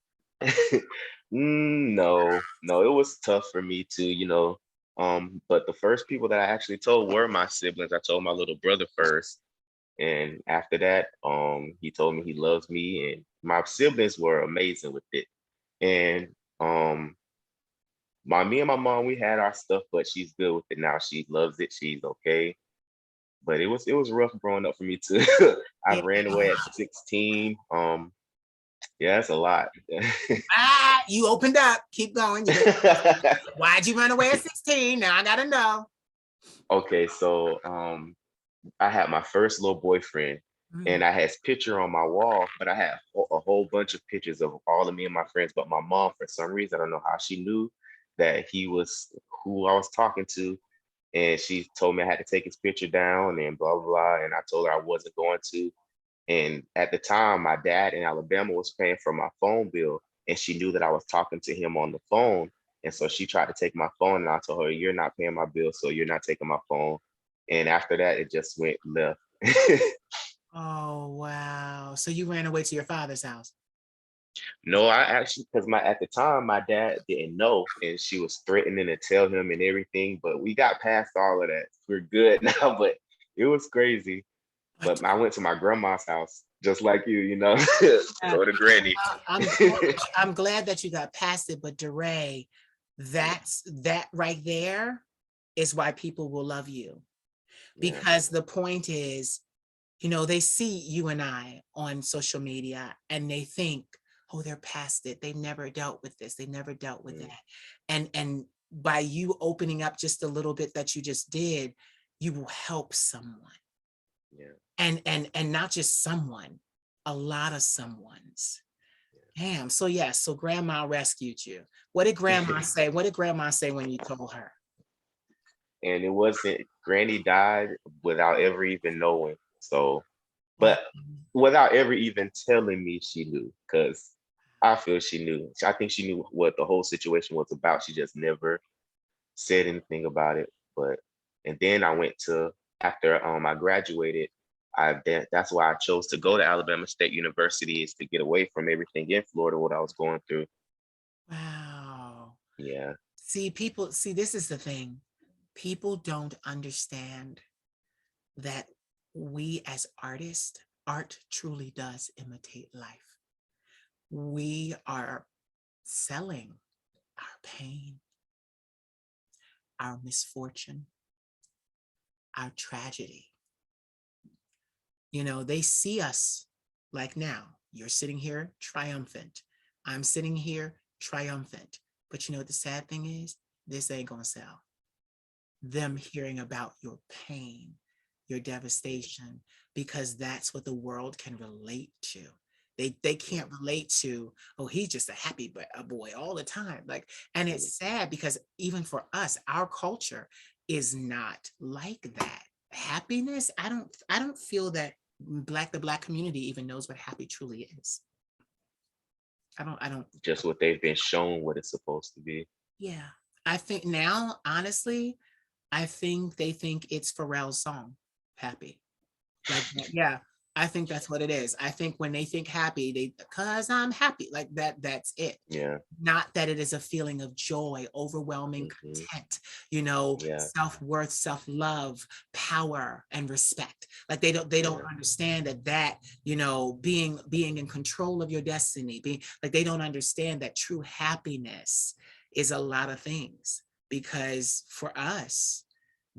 No, it was tough for me too, but the first people that I actually told were my siblings. I told my little brother first, and after that, he told me he loves me, and my siblings were amazing with it. And me and my mom, we had our stuff, but she's good with it now. She loves it. She's okay. But it was rough growing up for me too. I ran away at 16. Yeah, that's a lot. You opened up. Keep going. Why'd you run away at 16? Now I gotta know. Okay, so I had my first little boyfriend, and I had his picture on my wall, but I had a whole bunch of pictures of all of me and my friends. But my mom, for some reason, I don't know how she knew that he was who I was talking to. And she told me I had to take his picture down and blah, blah, blah. And I told her I wasn't going to. And at the time, my dad in Alabama was paying for my phone bill, and she knew that I was talking to him on the phone. And so she tried to take my phone, and I told her, you're not paying my bill, so you're not taking my phone. And after that, it just went left. Oh, wow. So you ran away to your father's house. No, I actually, because my at the time my dad didn't know, and she was threatening to tell him and everything. But we got past all of that. We're good now. But it was crazy. But But I went to my grandma's house, just like you, uh, go to granny. I'm glad that you got past it, but Duray, that right there is why people will love you. Yeah, Because the point is, you know, they see you and I on social media and they think, oh, they're past it. They never dealt with this. They never dealt with mm, that. And by you opening up just a little bit that you just did, you will help someone. yeah. And not just someone, a lot of someone's. Damn. So yes, so grandma rescued you. What did grandma say? What did grandma say when you told her? And it wasn't, granny died without ever even knowing. So, Wow. but without ever even telling me she knew, because I feel she knew. I think she knew what the whole situation was about. She just never said anything about it. But and then I went to, after I graduated, that's why I chose to go to Alabama State University, is to get away from everything in Florida, what I was going through. Wow. Yeah. See, this is the thing. People don't understand that we as artists, art truly does imitate life. We are selling our pain, our misfortune, our tragedy. You know, they see us like now. You're sitting here triumphant. I'm sitting here triumphant. But you know what the sad thing is? This ain't gonna sell. Them hearing about your pain, your devastation, because that's what the world can relate to. They can't relate to, oh, he's just a happy boy all the time. Like, and Mm. it's sad because even for us, our culture is not like that. Happiness, I don't feel that the black community even knows what happy truly is. I don't. Just what they've been shown what it's supposed to be. Yeah. I think now, honestly, I think they think it's Pharrell's song, Happy. Like, yeah, I think that's what it is. I think when they think happy, cause I'm happy, like that's it. Yeah. Not that it is a feeling of joy, overwhelming Hmm. content, Yeah. self-worth, self-love, power, and respect. Like they don't Yeah. understand that, being in control of your destiny, being like they don't understand that true happiness is a lot of things. Because for us,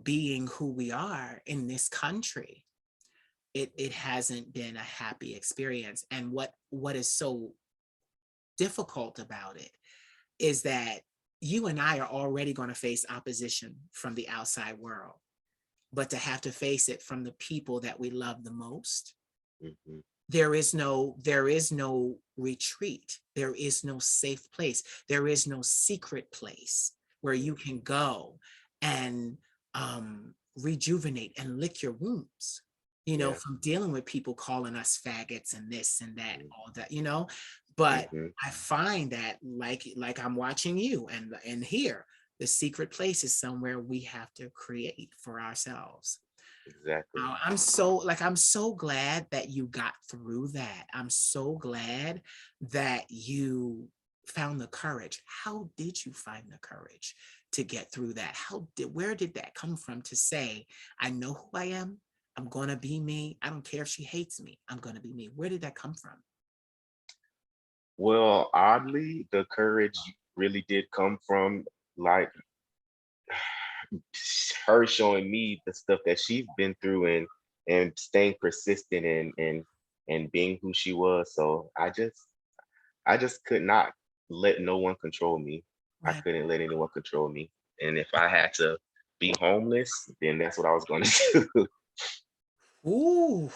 being who we are in this country, it hasn't been a happy experience. And what is so difficult about it is that you and I are already going to face opposition from the outside world, but to have to face it from the people that we love the most, Hmm. there is no retreat, there is no safe place, there is no secret place where you can go and rejuvenate and lick your wounds, Yeah. from dealing with people calling us faggots and this and that, all that. But Hmm. I find that, like I'm watching you and here, the secret place is somewhere we have to create for ourselves. Exactly. I'm so glad that you got through that. I'm so glad that you found the courage. How did you find the courage to get through that? Where did that come from to say, I know who I am. I'm going to be me. I don't care if she hates me. I'm going to be me. Where did that come from? Well, oddly, the courage really did come from, like, her showing me the stuff that she's been through, and staying persistent, and being who she was. So I just could not let no one control me. I Right. couldn't let anyone control me. And if I had to be homeless, then that's what I was going to do. Ooh.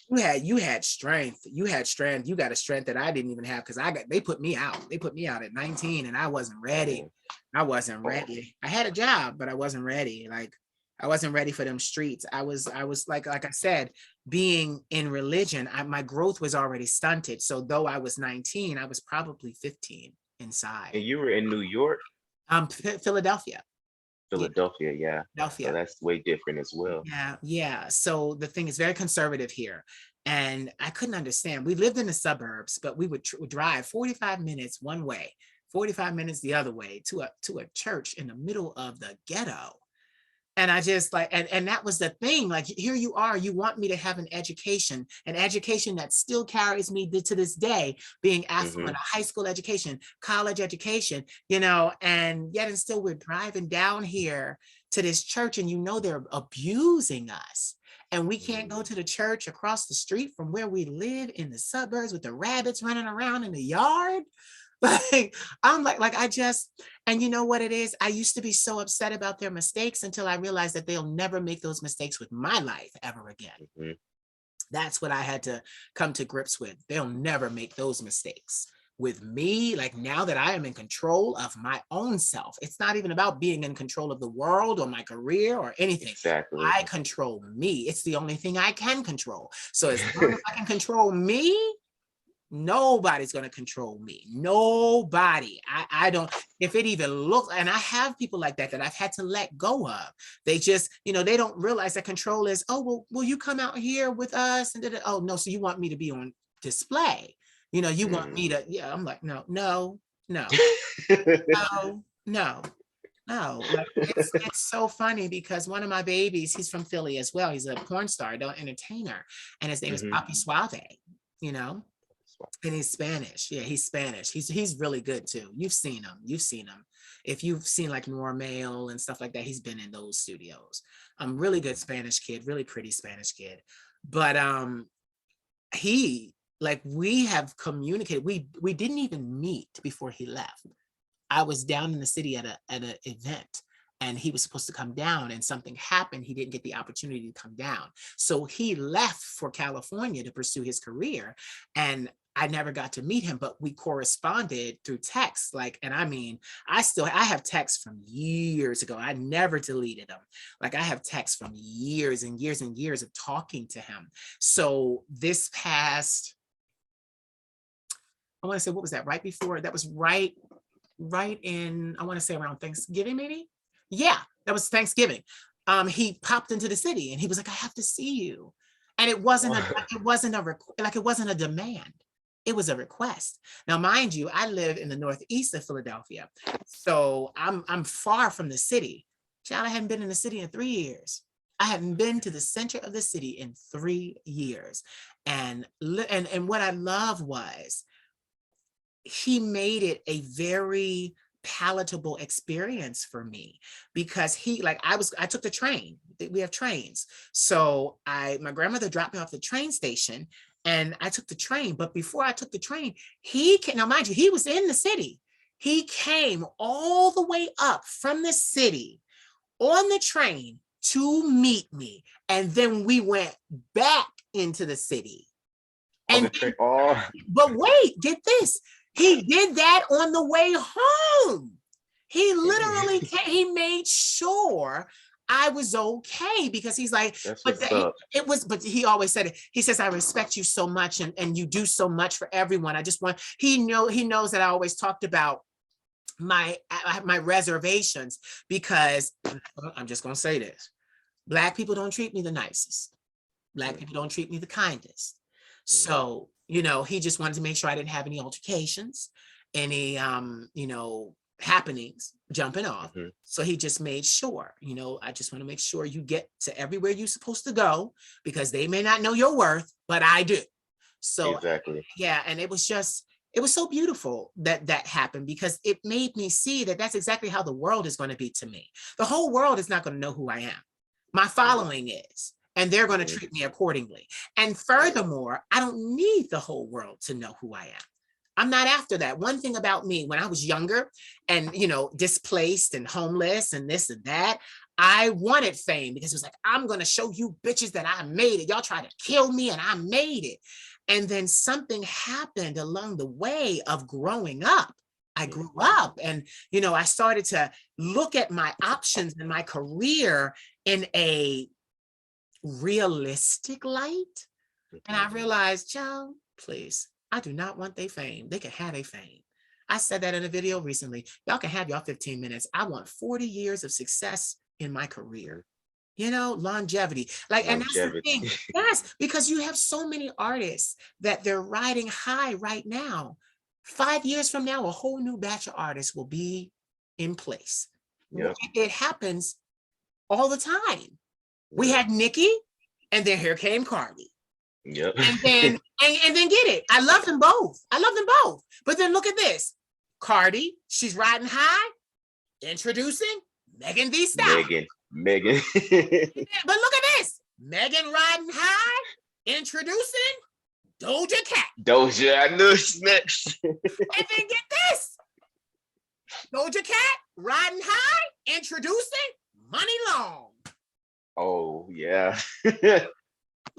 You had strength. You had strength. You got a strength that I didn't even have because they put me out. They put me out at 19 and I wasn't ready. Man. I wasn't ready. I had a job, but I wasn't ready. Like I wasn't ready for them streets. I was like I said, being in religion, my growth was already stunted. So though I was 19, I was probably 15 inside. And you were in New York? Philadelphia. Yeah, Philadelphia, yeah. So Philadelphia. that's way different as well. Yeah, yeah. So the thing is very conservative here. And I couldn't understand. We lived in the suburbs, but we would drive 45 minutes one way, 45 minutes the other way to a church in the middle of the ghetto. And I just like, and that was the thing. Like, here you are, you want me to have an education that still carries me to this day, being Hmm. affluent, a high school education, college education, you know, and yet and still we're driving down here to this church, and you know they're abusing us. And we can't go to the church across the street from where we live in the suburbs with the rabbits running around in the yard. Like, I'm like I just, and you know what it is? I used to be so upset about their mistakes until I realized that they'll never make those mistakes with my life ever again. Hmm. That's what I had to come to grips with. They'll never make those mistakes with me. Like, now that I am in control of my own self, it's not even about being in control of the world or my career or anything. Exactly. I control me. It's the only thing I can control. So as long as I can control me, nobody's going to control me. Nobody. I don't, if it even looks, and I have people like that I've had to let go of. They just, you know, they don't realize that control is, oh, well, will you come out here with us? And oh, no, so you want me to be on display? You know, you want me Mm. to, yeah, I'm like, no, no, no, no, no. No, like it's so funny because one of my babies, he's from Philly as well. He's a porn star, an entertainer, and his name is Hmm. Papi Suave, you know. And he's Spanish. Yeah, he's Spanish. He's really good too. You've seen him. You've seen him. If you've seen like Normal and stuff like that, he's been in those studios. Really good Spanish kid, really pretty Spanish kid. But he, like, we have communicated. We didn't even meet before he left. I was down in the city at an event, and he was supposed to come down, and something happened. He didn't get the opportunity to come down. So he left for California to pursue his career. And I never got to meet him, but we corresponded through text. Like, and I mean, I have texts from years ago. I never deleted them. Like, I have texts from years and years and years of talking to him. So this past, I want to say, what was that? Right before, that was right in, I want to say around Thanksgiving, maybe. Yeah, that was Thanksgiving. He popped into the city and he was like, I have to see you. And it wasn't a, like, it wasn't a demand. It was a request. Now, mind you, I live in the northeast of Philadelphia, so I'm far from the city. Child, I hadn't been in the city in 3 years. I hadn't been to the center of the city in 3 years. And what I love was, he made it a very palatable experience for me, because he, like, I took the train. We have trains. So my grandmother dropped me off the train station, and I took the train. But before I took the train, he came, now mind you, he was in the city. He came all the way up from the city on the train to meet me. And then we went back into the city. On the And train. Oh. but wait, get this. He did that on the way home. He literally he made sure I was okay, because he's like, That's but what's up. it was, but he always said it. He says, I respect you so much, and you do so much for everyone. I just want, he knows that I always talked about my reservations, because I'm just gonna say this. Black people don't treat me the nicest. Black people don't treat me the kindest. Mm-hmm. So, you know, he just wanted to make sure I didn't have any altercations, any, you know, happenings jumping off. Hmm. So he just made sure, you know, I just want to make sure you get to everywhere you're supposed to go, because they may not know your worth, but I do. So Exactly. yeah, and it was so beautiful that that happened, because it made me see that that's exactly how the world is going to be to me. The whole world is not going to know who I am. My following is, and they're going to Hmm. treat me accordingly. And furthermore, I don't need the whole world to know who I am. I'm not after that. One thing about me, when I was younger and, you know, displaced and homeless and this and that, I wanted fame, because it was like, I'm going to show you bitches that I made it. Y'all tried to kill me and I made it. And then something happened along the way of growing up. I grew up, and, you know, I started to look at my options in my career in a realistic light. And Hmm. I realized, Joe, please, I do not want their fame. They can have their fame. I said that in a video recently. Y'all can have y'all 15 minutes. I want 40 years of success in my career. You know, longevity. Like, and that's the Longevity. thing. Yes, because you have so many artists that they're riding high right now. 5 years from now, a whole new batch of artists will be in place. Yep. It happens all the time. We Yep. had Nicki, and then here came Cardi. Yep. And then get it. I love them both. I love them both. But then look at this. Cardi, she's riding high, introducing Megan Thee Stallion. Megan. But look at this. Megan riding high, introducing Doja Cat. Doja, I knew it's next. And then get this. Doja Cat riding high, introducing Money Long. Oh yeah.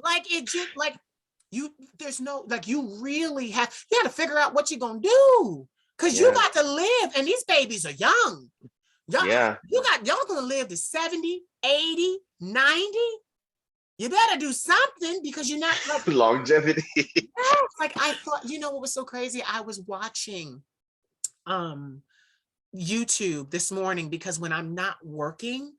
Like it just like there's no, like you really have, you got to figure out what you're gonna do, because you got to live, and these babies are young. Y'all gonna live to 70, 80, 90. You better do something, because you're not like longevity. like I thought, you know what was so crazy? I was watching YouTube this morning, because when I'm not working,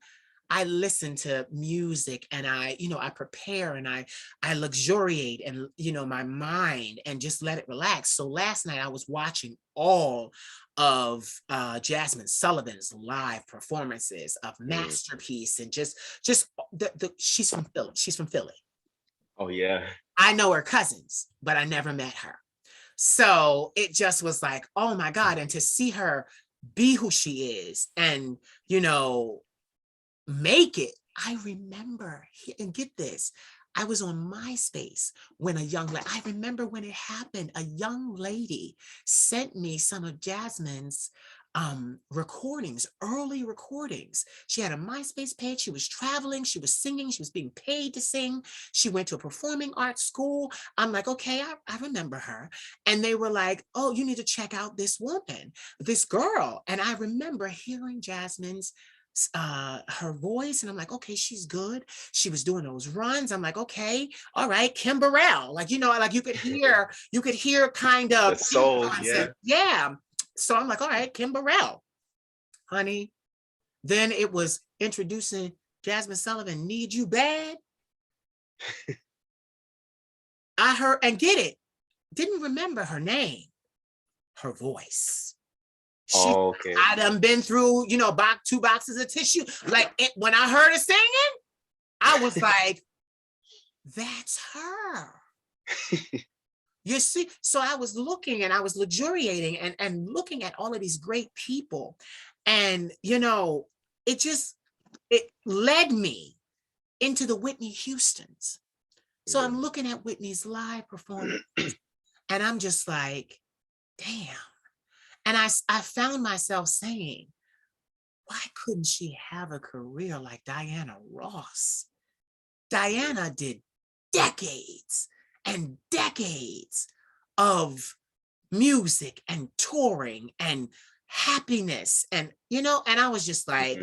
I listen to music, and I prepare, and I luxuriate, and my mind, and just let it relax. So last night I was watching all of Jasmine Sullivan's live performances of Masterpiece, and just the she's from Philly. She's from Philly. Oh yeah. I know her cousins, but I never met her. So it just was like, oh my God. And to see her be who she is, and make it. I remember, and get this, I was on MySpace when I remember when it happened, a young lady sent me some of Jasmine's recordings, early recordings. She had a MySpace page. She was traveling, she was singing, she was being paid to sing. She went to a performing arts school. I'm like, okay, I remember her. And they were like, oh, you need to check out this woman, this girl. And I remember hearing Jasmine's her voice, and I'm like, okay, she's good. She was doing those runs. I'm like, okay, all right, Kim Burrell, like like you could hear kind of the soul. Yeah. So I'm like, all right, Kim Burrell, honey. Then it was introducing Jasmine Sullivan, Need You Bad. I heard, and get it, didn't remember her name, her voice. Okay. I done been through, 2 boxes of tissue. Like when I heard her singing, I was like, that's her. You see, so I was looking, and I was luxuriating, and looking at all of these great people. And, it led me into the Whitney Houstons. So I'm looking at Whitney's live performance, and I'm just like, damn. And I found myself saying, why couldn't she have a career like Diana Ross? Diana did decades and decades of music and touring and happiness, and and I was just like,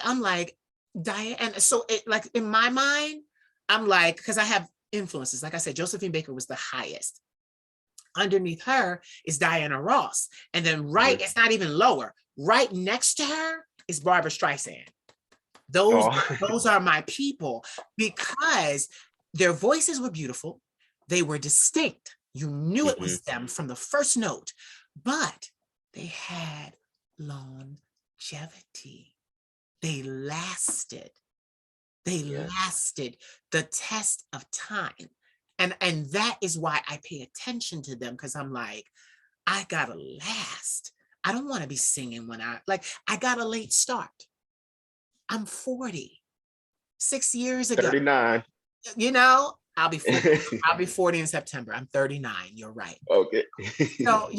I'm like, Diana. And so it, like, in my mind, I'm like, because I have influences, like I said, Josephine Baker was the highest. Underneath her is Diana Ross. And then it's not even lower. Right next to her is Barbra Streisand. Those are my people, because their voices were beautiful. They were distinct. You knew it was them from the first note, but they had longevity. They lasted. They lasted the test of time. And that is why I pay attention to them, because I'm like, I gotta last. I don't want to be singing when I got a late start. I'm 40. 6 years ago. 39. I'll be 40. I'll be 40 in September. I'm 39. You're right. Okay. So,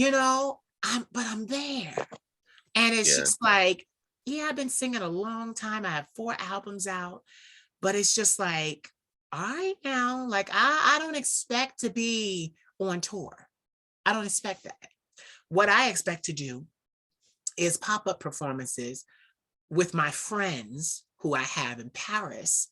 I'm there. And it's just like, I've been singing a long time. I have 4 albums out, but it's just like, all right now, like I don't expect to be on tour. I don't expect that. What I expect to do is pop-up performances with my friends who I have in Paris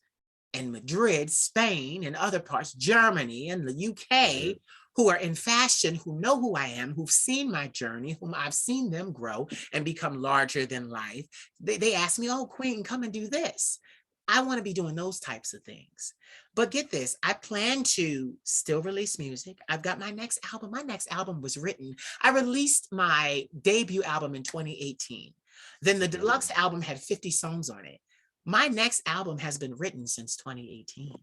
and Madrid, Spain, and other parts, Germany and the UK, who are in fashion, who know who I am, who've seen my journey, whom I've seen them grow and become larger than life. They ask me, oh, Queen, come and do this. I want to be doing those types of things. But get this, I plan to still release music. I've got my next album. My next album was written. I released my debut album in 2018. Then the deluxe album had 50 songs on it. My next album has been written since 2018.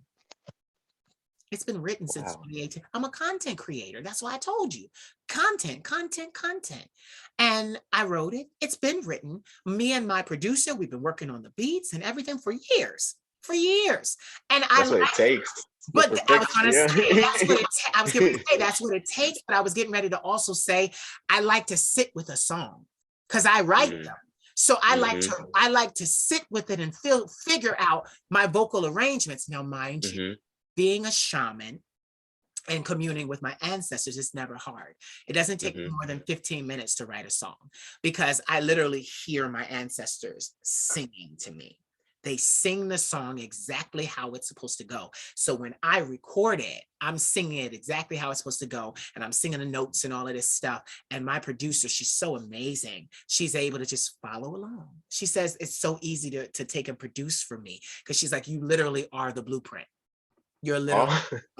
It's been written since Wow. 2018. I'm a content creator. That's why I told you. Content, content, content. And I wrote it. It's been written. Me and my producer, we've been working on the beats and everything for years. For years. And That's what it takes. The but I was perfection. going to Yeah. say, I was going to say that's what it takes. But I was getting ready to also say, I like to sit with a song because I write them. So I like to sit with it and figure out my vocal arrangements. Now, mind you, being a shaman and communing with my ancestors is never hard. It doesn't take more than 15 minutes to write a song because I literally hear my ancestors singing to me. They sing the song exactly how it's supposed to go. So when I record it, I'm singing it exactly how it's supposed to go. And I'm singing the notes and all of this stuff. And my producer, she's so amazing. She's able to just follow along. She says it's so easy to take and produce for me because she's like, you literally are the blueprint. You're literally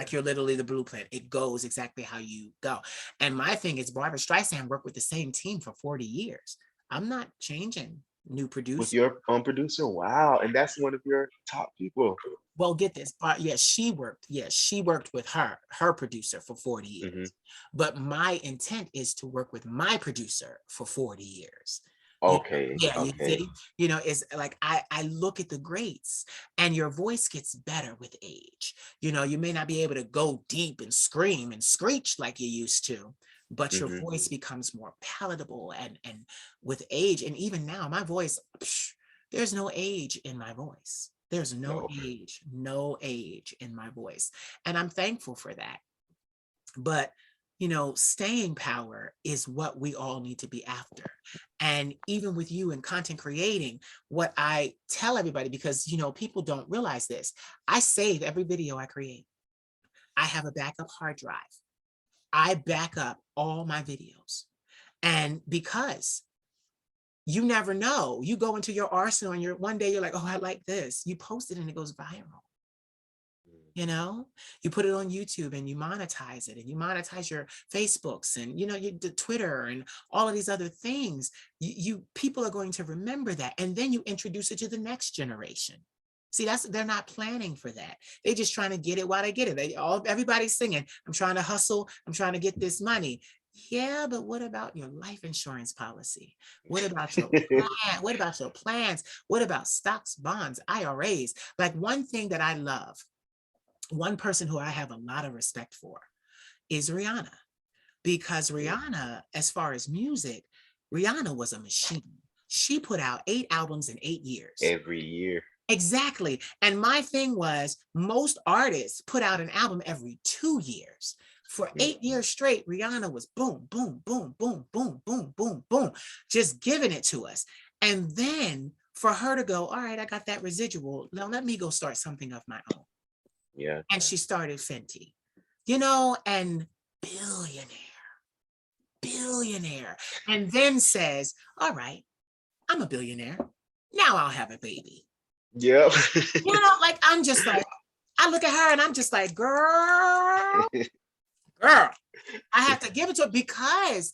you're literally the blueprint. It goes exactly how you go. And my thing is Barbara Streisand worked with the same team for 40 years. I'm not changing new With producer. your own producer. Wow. And that's one of your top people. Well, get this. Yes, she worked. Yes, she worked with her producer for 40 years. But my intent is to work with my producer for 40 years. Okay. Yeah, you Okay. see, it's like I look at the greats and your voice gets better with age. You may not be able to go deep and scream and screech like you used to, but your voice becomes more palatable and with age. And even now, my voice, there's no age in my voice. There's no age in my voice. And I'm thankful for that. But staying power is what we all need to be after. And even with you in content creating, what I tell everybody, because people don't realize this, I save every video I create. I have a backup hard drive. I back up all my videos. And because you never know, you go into your arsenal and one day you're like, oh, I like this. You post it and it goes viral. You put it on YouTube and you monetize it and you monetize your Facebooks and the Twitter and all of these other things. People are going to remember that, and then you introduce it to the next generation. See, they're not planning for that. They're just trying to get it while they get it. Everybody's singing, I'm trying to hustle, I'm trying to get this money. Yeah, but what about your life insurance policy? What about your plan? What about your plans? What about stocks, bonds, IRAs? Like, one thing that I love, one person who I have a lot of respect for is Rihanna, because Rihanna, as far as music, Rihanna was a machine. She put out 8 albums in 8 years. Every year. Exactly. And my thing was, most artists put out an album every 2 years. For 8 years straight, Rihanna was boom, boom, boom, boom, boom, boom, boom, boom, just giving it to us. And then for her to go, all right, I got that residual. Now let me go start something of my own. Yeah. And she started Fenty, and billionaire, and then says, all right, I'm a billionaire. Now I'll have a baby. Yep. Like, I'm just like, I look at her and I'm just like, girl, I have to give it to her because,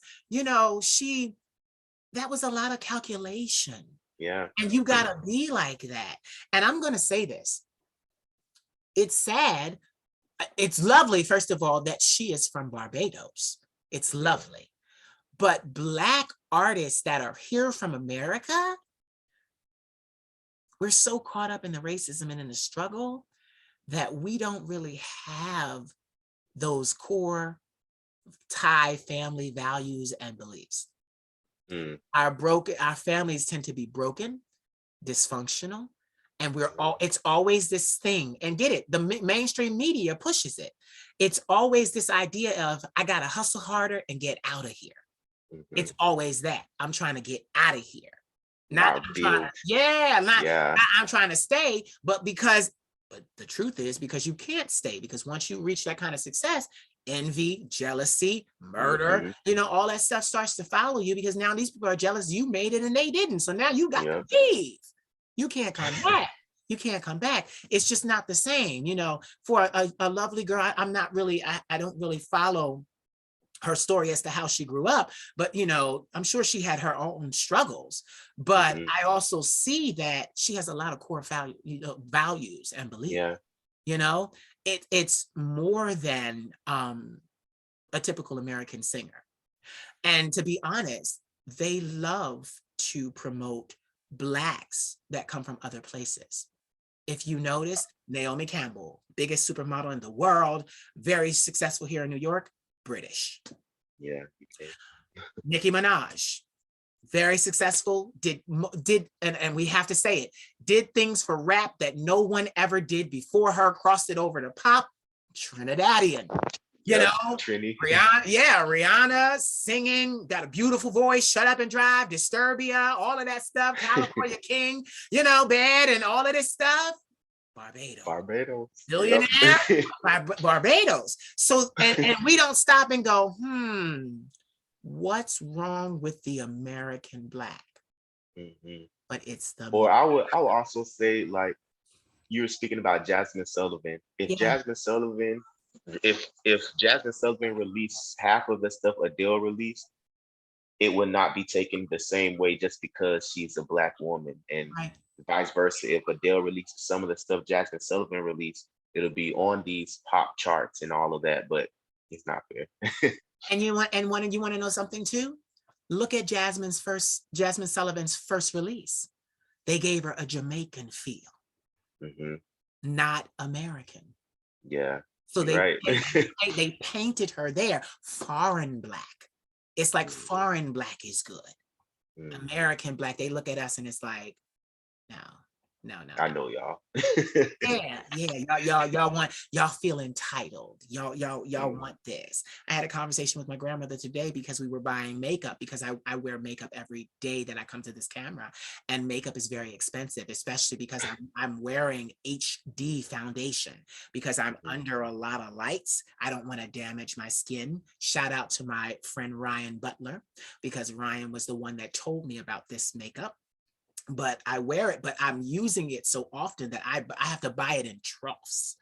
that was a lot of calculation. Yeah. And you got to be like that. And I'm going to say this. It's sad. It's lovely, first of all, that she is from Barbados. It's lovely. But Black artists that are here from America, we're so caught up in the racism and in the struggle that we don't really have those core Thai family values and beliefs. Our families tend to be broken, dysfunctional, and it's always this thing, and get it, the mainstream media pushes it. It's always this idea of, I gotta hustle harder and get out of here. It's always that. I'm trying to get out of here. I'm trying to stay, but because But the truth is, because you can't stay, because once you reach that kind of success, envy, jealousy, murder, Hmm. all that stuff starts to follow you, because now these people are jealous you made it and they didn't. So now you got to Yeah. leave. You can't come back. You can't come back. It's just not the same. For a lovely girl, I'm not really, I don't really follow her story as to how she grew up, but I'm sure she had her own struggles. But Hmm. I also see that she has a lot of core values and beliefs. Yeah. you know it's more than a typical American singer. And to be honest, they love to promote Blacks that come from other places. If you notice, Naomi Campbell, biggest supermodel in the world, very successful here in New York, British. Yeah. Okay. Nicki Minaj, very successful, and we have to say it, did things for rap that no one ever did before her, crossed it over to pop, Trinidadian. Yep. Trini. Rihanna singing, got a beautiful voice, Shut Up and Drive, Disturbia, all of that stuff, California King, Bad, and all of this stuff. Barbados. Barbados. Billionaire. Yep. Barbados. So, and we don't stop and go, what's wrong with the American Black? Hmm. But it's the Or I would also say, like, you were speaking about Jasmine Sullivan. If yeah, Jasmine Sullivan, if Jasmine Sullivan released half of the stuff Adele released, it would not be taken the same way just because she's a Black woman, and right. vice versa. If Adele releases some of the stuff Jasmine Sullivan released, it'll be on these pop charts and all of that. But it's not fair. And you want to know something too? Look at Jasmine Sullivan's first release. They gave her a Jamaican feel, Hmm. not American. Yeah, So you're right. they painted her there, foreign Black. It's like Mhm. foreign Black is good. Mhm. American Black, they look at us and it's like, no, no, no, I no. know y'all. Y'all feel entitled. Y'all Mm. want this. I had a conversation with my grandmother today because we were buying makeup, because I wear makeup every day that I come to this camera, and makeup is very expensive, especially because I'm wearing HD foundation, because I'm Mhm. under a lot of lights. I don't want to damage my skin. Shout out to my friend Ryan Butler, because Ryan was the one that told me about this makeup. But I wear it, but I'm using it so often that I have to buy it in troughs.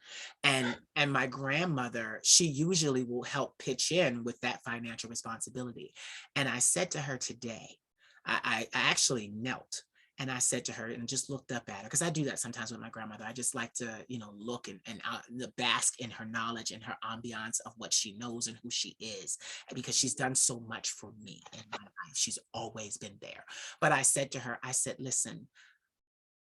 And my grandmother, she usually will help pitch in with that financial responsibility. And I said to her today, I actually knelt and I said to her and just looked up at her, because I do that sometimes with my grandmother. I just like to, look and the bask in her knowledge and her ambiance of what she knows and who she is, because she's done so much for me in my life. She's always been there. But I said to her, I said, listen,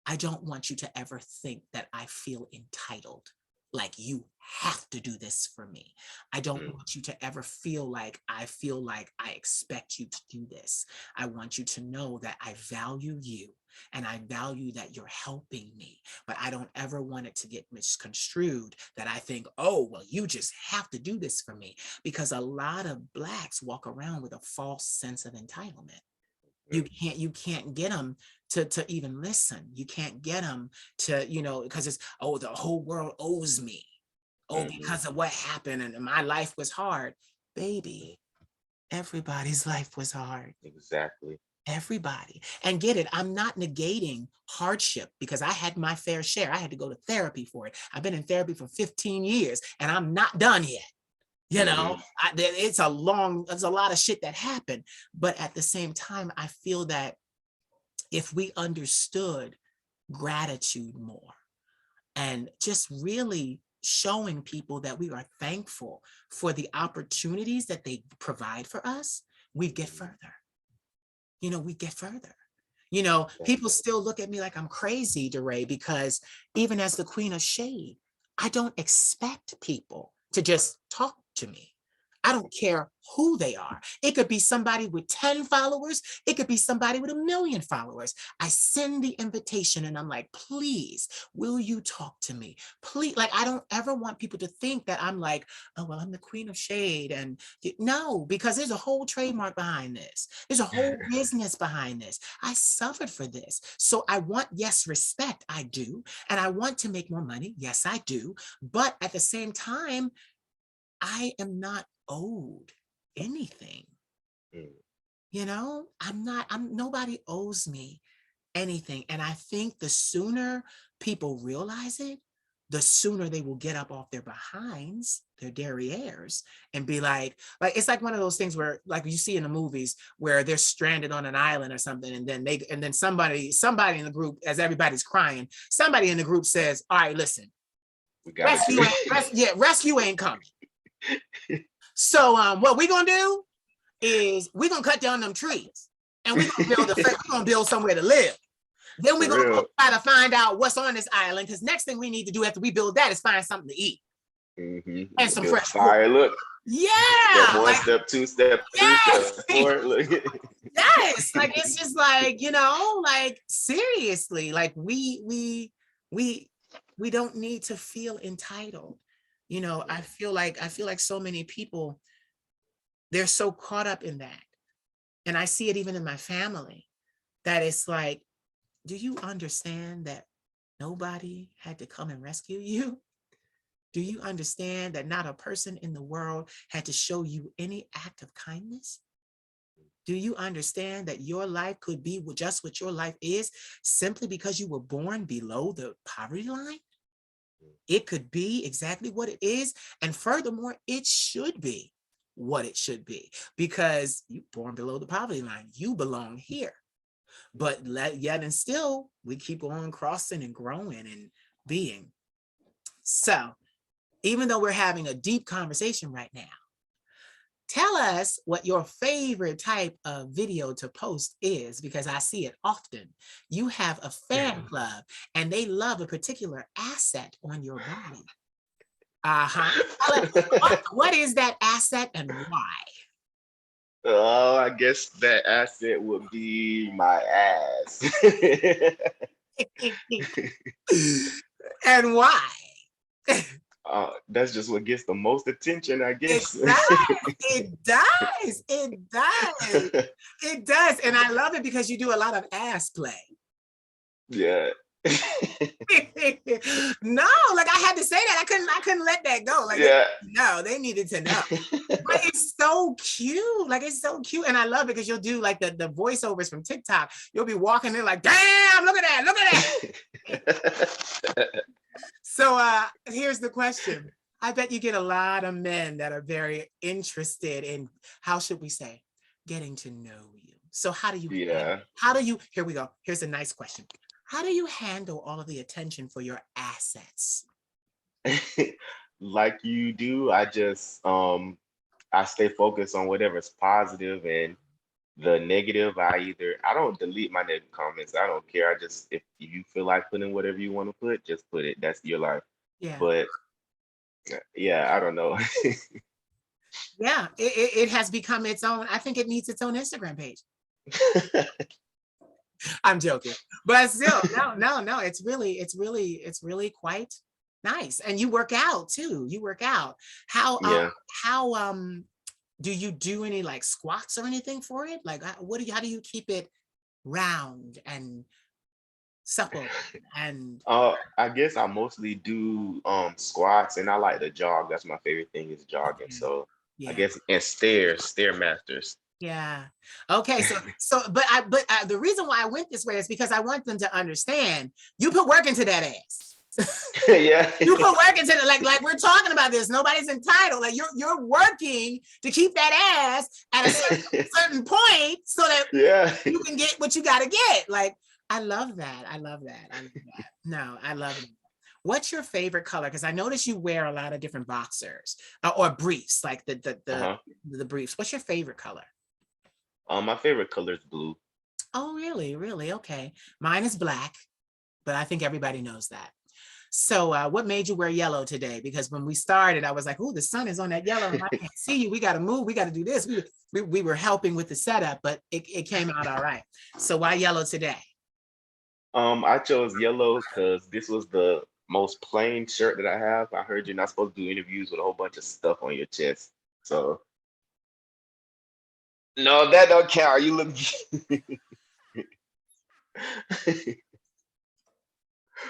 I don't want you to ever think that I feel entitled, like you have to do this for me. I don't Mm. want you to ever feel like I expect you to do this. I want you to know that I value you and I value that you're helping me, but I don't ever want it to get misconstrued that I think, oh, well, you just have to do this for me, because a lot of Blacks walk around with a false sense of entitlement. Mm. You can't get them to even listen. You can't get them to, because it's, oh, the whole world owes me, oh, Mhm. because of what happened and my life was hard. Mhm. Baby, everybody's life was hard. Exactly. Everybody. And get it, I'm not negating hardship, because I had my fair share. I had to go to therapy for it. I've been in therapy for 15 years and I'm not done yet. Mhm. It's a lot of shit that happened. But at the same time, I feel that if we understood gratitude more and just really showing people that we are thankful for the opportunities that they provide for us, we get Mhm. further. We get further. People Definitely. still look at me like I'm crazy, Duray, because even as the queen of shade, I don't expect people to just talk to me. I don't care who they are. It could be somebody with 10 followers. It could be somebody with 1 million followers. I send the invitation and I'm like, please, will you talk to me? Please, like, I don't ever want people to think that I'm like, oh, well, I'm the queen of shade. And no, because there's a whole trademark behind this. There's a whole business behind this. I suffered for this. So I want, yes, respect, I do. And I want to make more money. Yes, I do. But at the same time, I am not owed anything. Mm. Nobody owes me anything. And I think the sooner people realize it, the sooner they will get up off their behinds, their derrieres, and be like, it's like one of those things where, like you see in the movies, where they're stranded on an island or something, and then somebody in the group, as everybody's crying, somebody in the group says, all right, listen, We got rescue ain't coming. So what we're gonna do is we're gonna cut down them trees, and we're gonna build somewhere to live. Then we're gonna try to find out what's on this island, because next thing we need to do after we build that is find something to eat. And some fresh fire. Look. Yeah. Step 1, step 2, step 3, step 4. Look. Yes. Like, it's just like, like, seriously, like we don't need to feel entitled. I feel like so many people, they're so caught up in that. And I see it even in my family, that it's like, do you understand that nobody had to come and rescue you? Do you understand that not a person in the world had to show you any act of kindness? Do you understand that your life could be just what your life is simply because you were born below the poverty line? It could be exactly what it is. And furthermore, it should be what it should be, because you're born below the poverty line. You belong here. But yet and still, we keep on crossing and growing and being. So even though we're having a deep conversation right now, tell us what your favorite type of video to post is, because I see it often. You have a fan club and they love a particular asset on your body. What is that asset and why? Oh, I guess that asset would be my ass. And why? That's just what gets the most attention, I guess. It does. It does. And I love it because you do a lot of ass play. Yeah. No, like, I had to say that. I couldn't let that go. Like, yeah. They needed to know. But it's so cute. Like, it's so cute. And I love it because you'll do like the voiceovers from TikTok. You'll be walking in like, damn, look at that. So here's the question. I bet you get a lot of men that are very interested in, how should we say, getting to know you. So how do you, here we go. Here's a nice question. How do you handle all of the attention for your assets? Like you do, I just, I stay focused on whatever's positive, and the negative, I don't delete my negative comments. I don't care. I just, if you feel like putting whatever you want to put, just put it. That's your life. Yeah. But yeah, I don't know. Yeah, it has become its own. I think it needs its own Instagram page. I'm joking, but still, no. It's really quite nice. And you work out too. How do you do any like squats or anything for it? Like, how do you keep it round and supple? And I guess I mostly do squats, and I like to jog. That's my favorite thing, is jogging. So I guess, and stairmasters. Yeah. Okay. But the reason why I went this way is because I want them to understand you put work into that ass. Yeah. You put work into it. Like we're talking about this. Nobody's entitled. Like you're working to keep that ass at a certain point so that you can get what you got to get. Like, I love that. No, I love it. What's your favorite color? Because I notice you wear a lot of different boxers or briefs, like the briefs. What's your favorite color? My favorite color is blue. Oh, really? Okay. Mine is black, but I think everybody knows that. So what made you wear yellow today? Because when we started, I was like, oh, the sun is on that yellow and I can't see you. We got to move. We got to do this. We were helping with the setup, but it came out all right. So why yellow today? I chose yellow because this was the most plain shirt that I have. I heard you're not supposed to do interviews with a whole bunch of stuff on your chest. So no, that don't count. You look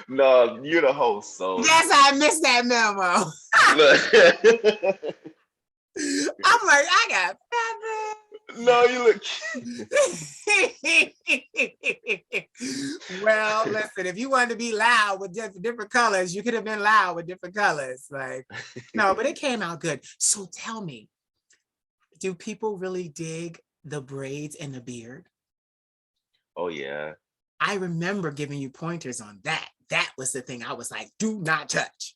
no, you're the host, so Yes, I missed that memo. look. I'm like, I got feathers. No, you look Well, listen, if you wanted to be loud with different colors, you could have been loud with different colors. Like, no, but it came out good. So tell me, do people really dig the braids and the beard? Oh yeah. I remember giving you pointers on that. That was the thing I was like, do not touch.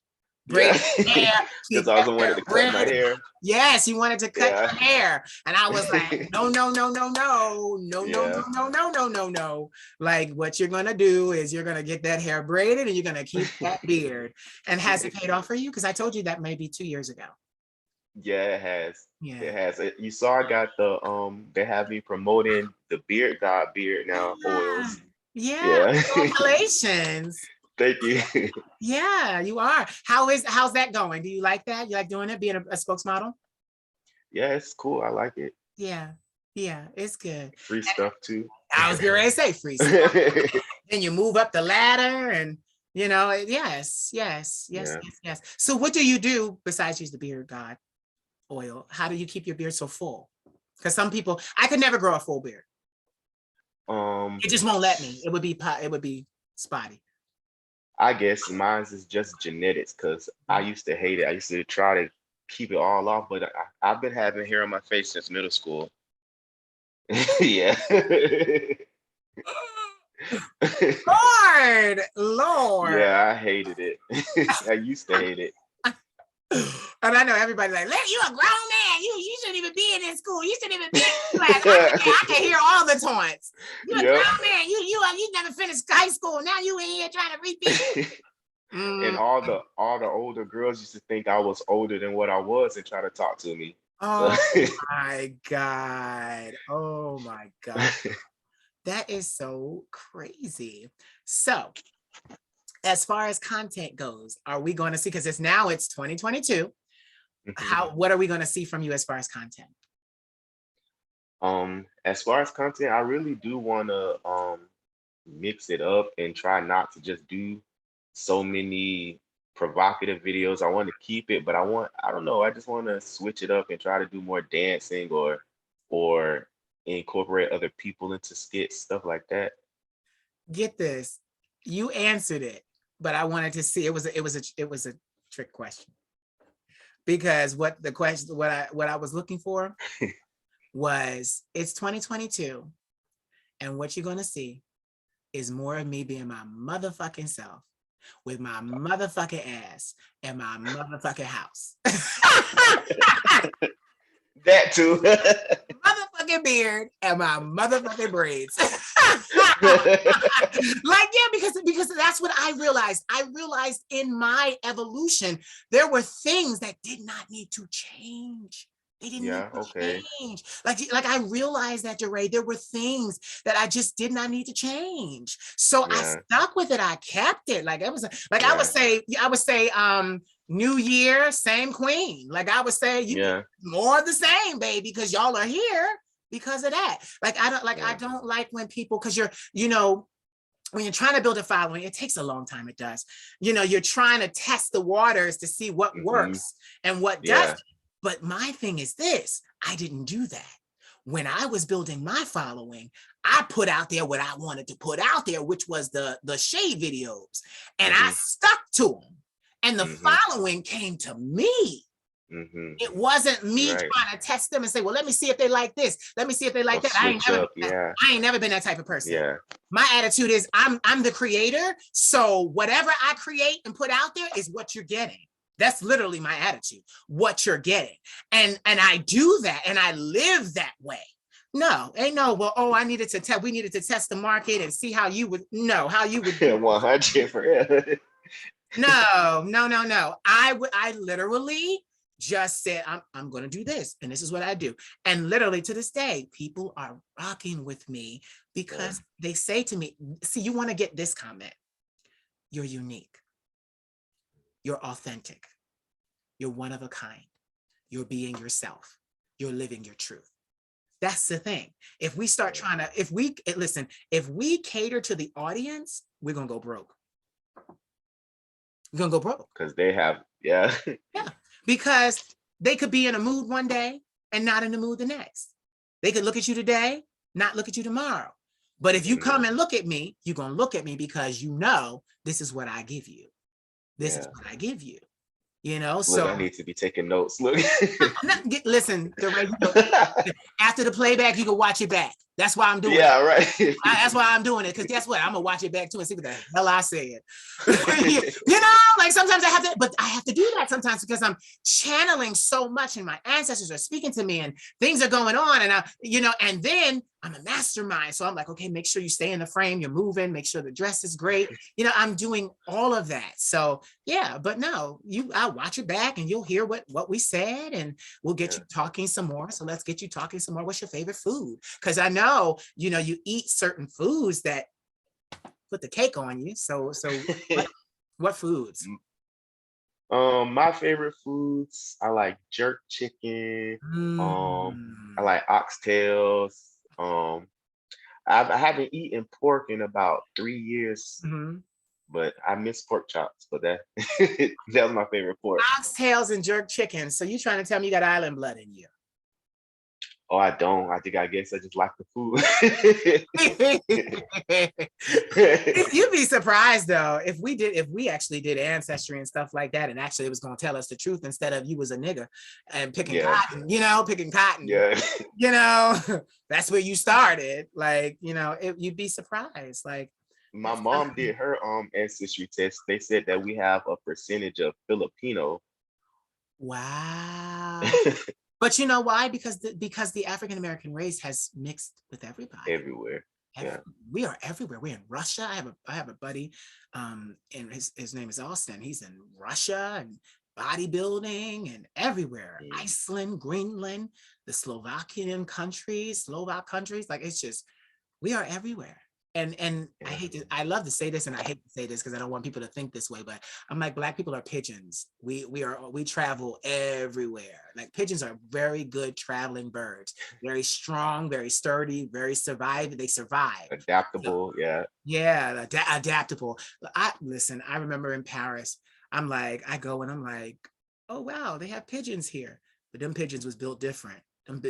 Yeah. Braid hair. Because I also wanted to cut my hair. Yes, you wanted to cut Yeah. your hair. And I was like, no, no, no, no, no, no, no, Yeah. no, no, no, no, no, no. Like what you're gonna do is you're gonna get that hair braided and you're gonna keep that beard. And has it paid off for you? Because I told you that maybe 2 years ago. Yeah, it has. Yeah. It has. You saw I got the they have me promoting the Beard God beard now oils. Yeah. Yeah. Congratulations. Thank you. Yeah, you are. How's that going? Do you like that? You like doing it, being a spokesmodel? Yeah, it's cool. I like it. Yeah, yeah, it's good. Free stuff too. I was getting ready to say free stuff. Then you move up the ladder and yes. Yeah. So what do you do besides use the beard god oil? How do you keep your beard so full? Because some people, I could never grow a full beard. It just won't let me. It would be spotty. I guess mine's is just genetics because I used to hate it. I used to try to keep it all off, but I've been having hair on my face since middle school. Yeah. Lord. Yeah, I hated it. I used to hate it. And I know everybody's like, you a grown man. You shouldn't even be in this school. You shouldn't even be in class. I can hear all the taunts. You a grown man. You never finished high school. Now you in here trying to repeat. And all the older girls used to think I was older than what I was and try to talk to me. Oh my God. Oh my God. That is so crazy. So as far as content goes, are we going to see, because it's 2022. What are we going to see from you as far as content? As far as content, I really do want to mix it up and try not to just do so many provocative videos. I want to keep it, but I don't know, I just want to switch it up and try to do more dancing or incorporate other people into skits, stuff like that. Get this. You answered it, but I wanted to see, it was a trick question. Because what I was looking for was, it's 2022, and what you're gonna see is more of me being my motherfucking self with my motherfucking ass and my motherfucking house. That too. Motherfucking beard and my motherfucking braids. Like, yeah, because that's what I realized. I realized in my evolution, there were things that did not need to change. They didn't need to change. Like I realized that, Duray, there were things that I just did not need to change. So I stuck with it. I kept it. Like it was I would say, new year, same queen. Like I would say, more of the same, baby, because y'all are here because of that. Like I don't like when people, because when you're trying to build a following, it takes a long time. It does. You're trying to test the waters to see what works and what doesn't. But my thing is this, I didn't do that. When I was building my following, I put out there what I wanted to put out there, which was the shade videos. And I stuck to them. And the following came to me. It wasn't me trying to test them and say, well, let me see if they like this. Let me see if they like that. I ain't never been that type of person. My attitude is I'm the creator. So whatever I create and put out there is what you're getting. That's literally my attitude, what you're getting. And I do that and I live that way. No, ain't no, well, we needed to test the market and see how you would do. 100 for real. No, no, no, no. I literally just said, I'm going to do this. And this is what I do. And literally to this day, people are rocking with me Yeah, because they say to me, see, you want to get this comment. You're unique. You're authentic. You're one of a kind. You're being yourself. You're living your truth. That's the thing. If we start yeah. trying to, listen, if we cater to the audience, we're going to go broke. We're going to go broke. Because they have, yeah. Yeah, because they could be in a mood one day and not in the mood the next. They could look at you today, not look at you tomorrow. But if you come Mhm. and look at me, you're going to look at me because you know this is what I give you. This is Yeah. what I give you. You know, Look, so I need to be taking notes. Look. listen, Duray, after the playback, you can watch it back. That's why I'm doing it. Yeah, right. That's why I'm doing it. Because guess what? I'm gonna watch it back too and see what the hell I said. You know, like sometimes I have to, but I have to do that sometimes because I'm channeling so much and my ancestors are speaking to me and things are going on. And and then I'm a mastermind. So I'm like, okay, make sure you stay in the frame, you're moving, make sure the dress is great. I'm doing all of that. So yeah, but no, I'll watch it back and you'll hear what we said and we'll get Yeah. you talking some more. So let's get you talking some more. What's your favorite food? Because I know, you eat certain foods that put the cake on you. So what foods? My favorite foods, I like jerk chicken. I Mm. like oxtails. I haven't eaten pork in about 3 years, Mhm. but I miss pork chops. But that that was my favorite pork. Oxtails and jerk chicken. So you trying to tell me you got island blood in you? Oh, I don't. I guess I just like the food. You'd be surprised though if we actually did ancestry and stuff like that, and actually it was going to tell us the truth instead of you was a nigga and picking Yeah, cotton, picking cotton. yeah. You know, that's where you started. Like, you'd be surprised. Like, My mom did her ancestry test. They said that we have a percentage of Filipino. wow. But you know why? Because the African American race has mixed with everybody. Everywhere. Yeah. We are everywhere. We're in Russia. I have a buddy, and his name is Austin. He's in Russia and bodybuilding and everywhere. Mm. Iceland, Greenland, the Slovak countries. Like it's just we are everywhere. And Yeah. I love to say this and I hate to say this because I don't want people to think this way, but I'm like, Black people are pigeons. We travel everywhere. Like pigeons are very good traveling birds, very strong, very sturdy, very survive. They survive. So, Adaptable. Yeah. yeah, adaptable. I remember in Paris, I go and I'm like, oh wow, they have pigeons here. But them pigeons was built different. When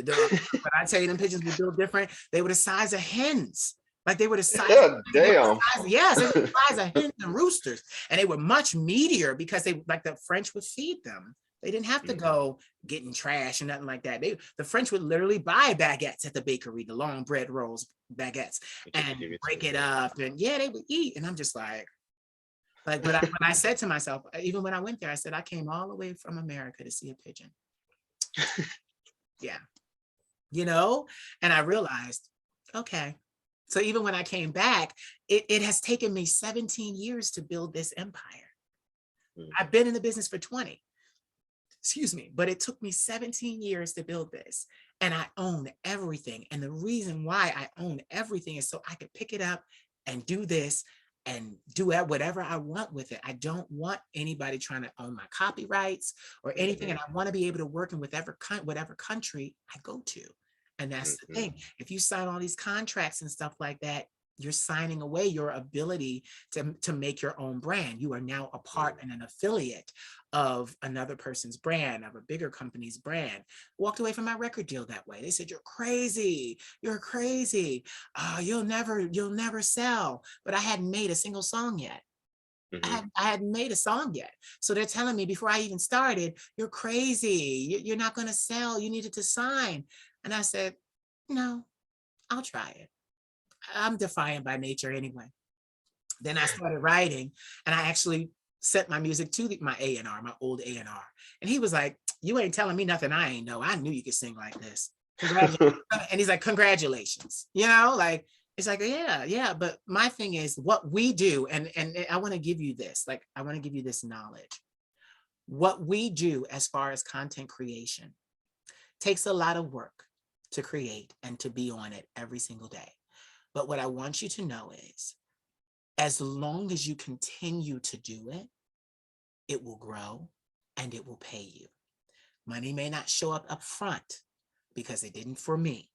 I tell you them pigeons were built different, they were the size of hens. Like they were the size, Damn. yes, they were the size of hens and roosters. And they were much meatier because the French would feed them. They didn't have to Mhm. go getting trash and nothing like that. The French would literally buy baguettes at the bakery, the long bread rolls, baguettes, And just and give it to break them. it Yeah. up. And yeah, they would eat. And I'm just like when I said to myself, even when I went there, I said, I came all the way from America to see a pigeon. Yeah. And I realized, okay. So even when I came back, it has taken me 17 years to build this empire. Mm. I've been in the business for 20, excuse me, but it took me 17 years to build this. And I own everything. And the reason why I own everything is so I could pick it up and do this and do whatever I want with it. I don't want anybody trying to own my copyrights or anything. Mhm. And I want to be able to work in whatever country I go to. And that's the Mhm. thing. If you sign all these contracts and stuff like that, you're signing away your ability to make your own brand. You are now a part Mm. and an affiliate of another person's brand, of a bigger company's brand. Walked away from my record deal that way. They said, you're crazy. You're crazy. You'll never sell. But I hadn't made a single song yet. Mhm. I hadn't made a song yet. So they're telling me before I even started, you're crazy. You're not going to sell. You needed to sign. And I said, no, I'll try it. I'm defiant by nature anyway. Then I started writing and I actually sent my music to my A&R, my old A&R. And he was like, you ain't telling me nothing I ain't know. I knew you could sing like this. Congratulations. And he's like, congratulations. Like, It's like, yeah, yeah. But my thing is what we do, and I want to give you this, like, I want to give you this knowledge. What we do as far as content creation takes a lot of work to create and to be on it every single day. But what I want you to know is, as long as you continue to do it, it will grow and it will pay you. Money may not show up front because it didn't for me.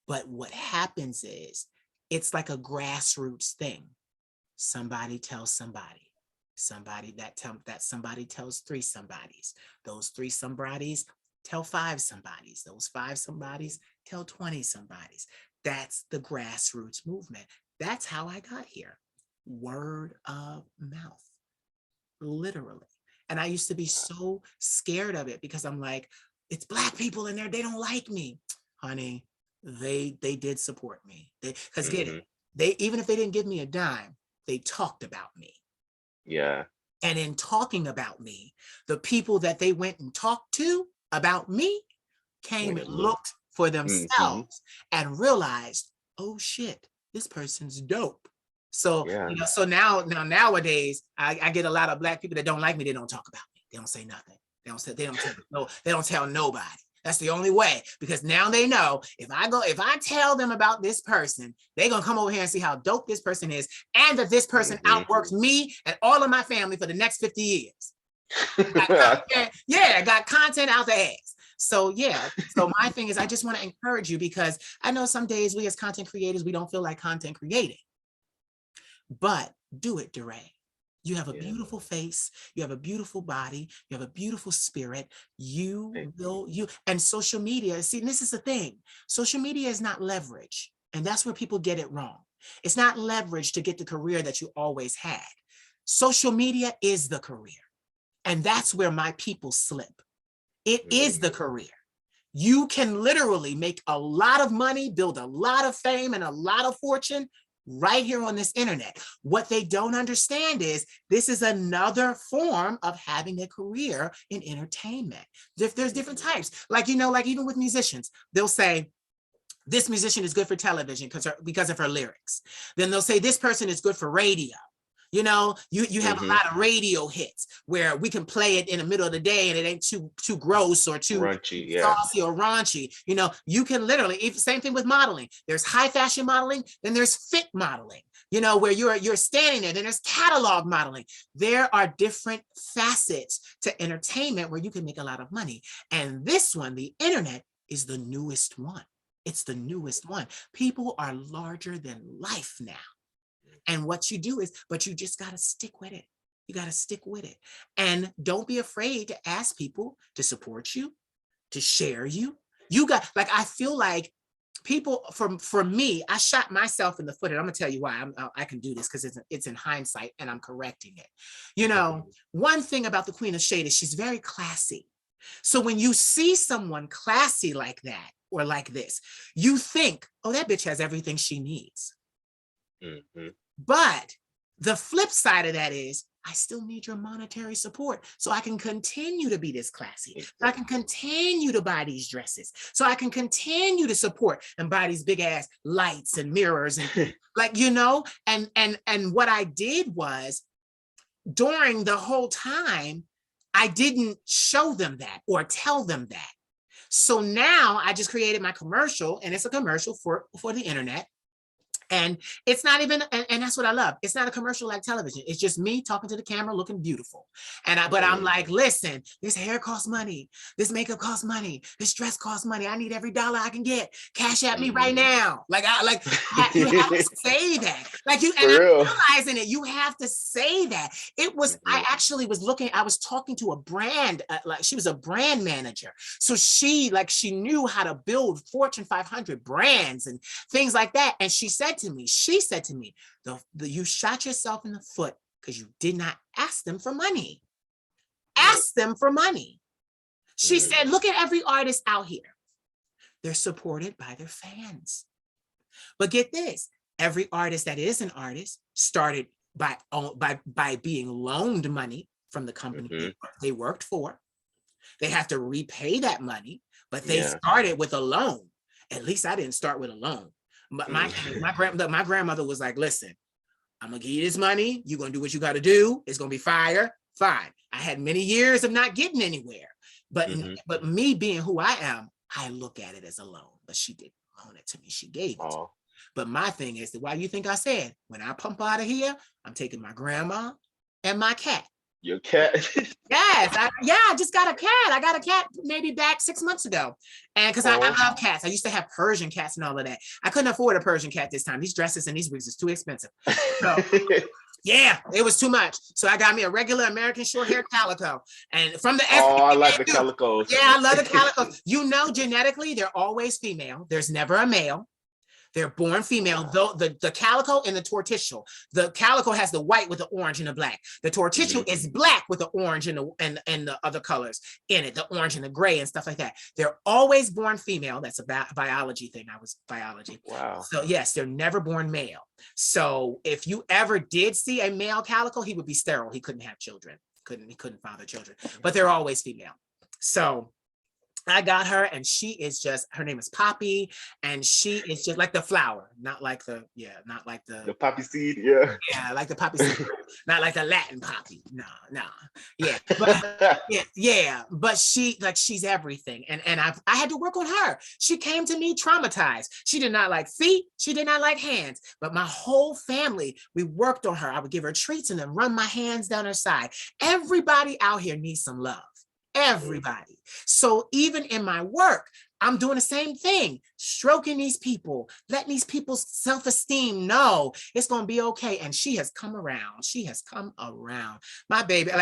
But what happens is it's like a grassroots thing. Somebody tells somebody, that somebody tells three somebodies. Those three somebodies tell five somebodies. Those five somebodies tell 20 somebodies. That's the grassroots movement. That's how I got here. Word of mouth, literally. And I used to be so scared of it because I'm like, it's Black people in there, they don't like me. Honey, they did support me. Because get it, they, even if they didn't give me a dime, they talked about me. Yeah. And in talking about me, the people that they went and talked to about me came and looked for themselves and realized, oh shit, this person's dope. So, Yeah. you know, so now nowadays, I get a lot of Black people that don't like me. They don't talk about me. They don't say nothing. They don't tell nobody. That's the only way, because now they know if I tell them about this person, they're gonna come over here and see how dope this person is, and that this person outworks me and all of my family for the next 50 years. Got content out the ass. So yeah, so my thing is, I just want to encourage you, because I know some days we as content creators, we don't feel like content creating, but do it, Duray. You have a beautiful face, you have a beautiful body, you have a beautiful spirit. And social media, see, this is the thing. Social media is not leverage. And that's where people get it wrong. It's not leverage to get the career that you always had. Social media is the career. And that's where my people slip. It is the career. You can literally make a lot of money, build a lot of fame and a lot of fortune right here on this internet. What they don't understand is this is another form of having a career in entertainment. There's different types. Like, you know, like even with musicians, they'll say, this musician is good for television because of her lyrics. Then they'll say this person is good for radio. You know, you have a lot of radio hits where we can play it in the middle of the day and it ain't too gross or too raunchy, saucy or raunchy. You know, you can literally, same thing with modeling. There's high fashion modeling, then there's fit modeling, you know, where you're standing there. Then there's catalog modeling. There are different facets to entertainment where you can make a lot of money. And this one, the internet, is the newest one. It's the newest one. People are larger than life now. And what you do is, but you just got to stick with it. You got to stick with it. And don't be afraid to ask people to support you, to share you. You got, like, I feel like people, for me, I shot myself in the foot, and I'm gonna tell you why I can do this, because it's in hindsight and I'm correcting it. You know, one thing about the Queen of Shade is she's very classy. So when you see someone classy like that, or like this, you think, oh, that bitch has everything she needs. But the flip side of that is, I still need your monetary support so I can continue to be this classy, so I can continue to buy these dresses, so I can continue to support and buy these big ass lights and mirrors and like, you know, and what I did was, during the whole time, I didn't show them that or tell them that. So now I just created my commercial, and it's a commercial for the internet. And it's not even, and that's what I love. It's not a commercial like television. It's just me talking to the camera, looking beautiful. But I'm like, listen, this hair costs money. This makeup costs money. This dress costs money. I need every dollar I can get. Cash at me right now. You have to say that. Like I'm realizing it. You have to say that. It was, I actually was looking, I was talking to a brand, like she was a brand manager. So she knew how to build Fortune 500 brands and things like that. And she said to me, you shot yourself in the foot because you did not ask them for money. Ask them for money. She said, look at every artist out here. They're supported by their fans. But get this, every artist that is an artist started by being loaned money from the company they worked for. They have to repay that money, but they started with a loan. At least I didn't start with a loan. But my thing is, my grandmother was like, listen, I'm gonna give you this money. You're gonna do what you gotta do. It's gonna be fire. Fine. I had many years of not getting anywhere. But Mhm. but me being who I am, I look at it as a loan. But she didn't loan it to me. She gave it to me. Oh, But my thing is that why you think I said when I pump out of here, I'm taking my grandma and my cat. your cat. Yes, I just got a cat. I got a cat maybe back 6 months ago. And because I Oh. love cats. I used to have Persian cats and all of that. I couldn't afford a Persian cat this time. These dresses and these wigs is too expensive. So yeah, it was too much. So I got me a regular American short hair calico. And from the Oh, I like the SPCA, calicos. yeah, I love the calicos. You know, genetically, they're always female. There's never a male. They're born female, though the calico and the tortoiseshell. The calico has the white with the orange and the black. The tortoiseshell is black with the orange and the other colors in it, the orange and the gray and stuff like that. They're always born female. That's a biology thing. I was biology. Wow. So yes, they're never born male. So if you ever did see a male calico, he would be sterile. He couldn't have children. He couldn't father children. But they're always female. So I got her and she is just, her name is Poppy and she is just like the flower, not like the poppy seed, yeah. yeah, like the poppy seed, not like the Latin poppy. No, yeah, but yeah, but she's everything. And I had to work on her. She came to me traumatized. She did not like feet, she did not like hands, but my whole family, we worked on her. I would give her treats and then run my hands down her side. Everybody out here needs some love. Everybody. So even in my work, I'm doing the same thing, stroking these people, letting these people's self-esteem know it's going to be okay. And she has come around. She has come around. My baby,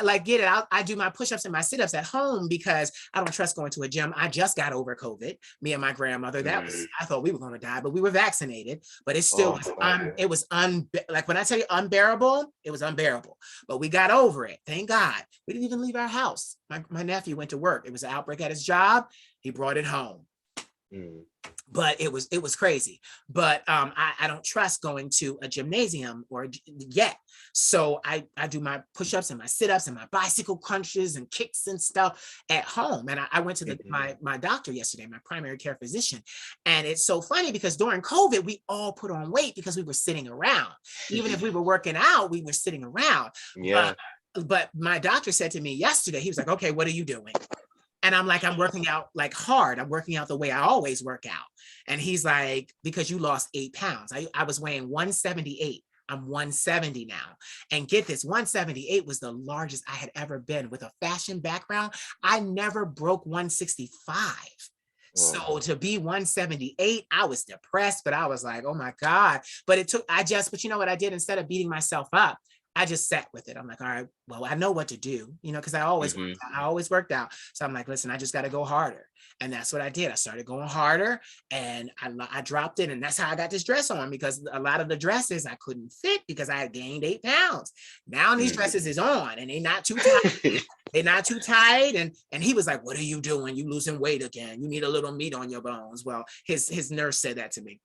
like get it out. I do my push-ups and my sit-ups at home because I don't trust going to a gym. I just got over COVID, me and my grandmother. I thought we were going to die, but we were vaccinated. But it still like when I tell you unbearable, it was unbearable. But we got over it. Thank God. We didn't even leave our house. My nephew went to work. It was an outbreak at his job. He brought it home. But it was crazy. But I don't trust going to a gymnasium or yet. So I do my push-ups and my sit-ups and my bicycle crunches and kicks and stuff at home. And I went to my doctor yesterday, my primary care physician. And it's so funny because during COVID, we all put on weight because we were sitting around. Even if we were working out, we were sitting around. Yeah. But my doctor said to me yesterday, he was like, okay, what are you doing? And I'm like, I'm working out like hard. I'm working out the way I always work out. And he's like, because you lost 8 pounds. I was weighing 178. I'm 170 now. And get this, 178 was the largest I had ever been with a fashion background. I never broke 165. So to be 178, I was depressed, but I was like, oh my God. But you know what I did? Instead of beating myself up, I just sat with it. I'm like, all right, well, I know what to do, because I always worked out. So I'm like, listen, I just got to go harder. And that's what I did. I started going harder and I dropped it. And that's how I got this dress on, because a lot of the dresses I couldn't fit because I had gained 8 pounds. Now these dresses is on and they're not too tight. They're not too tight. And he was like, what are you doing? You losing weight again. You need a little meat on your bones. Well, his nurse said that to me.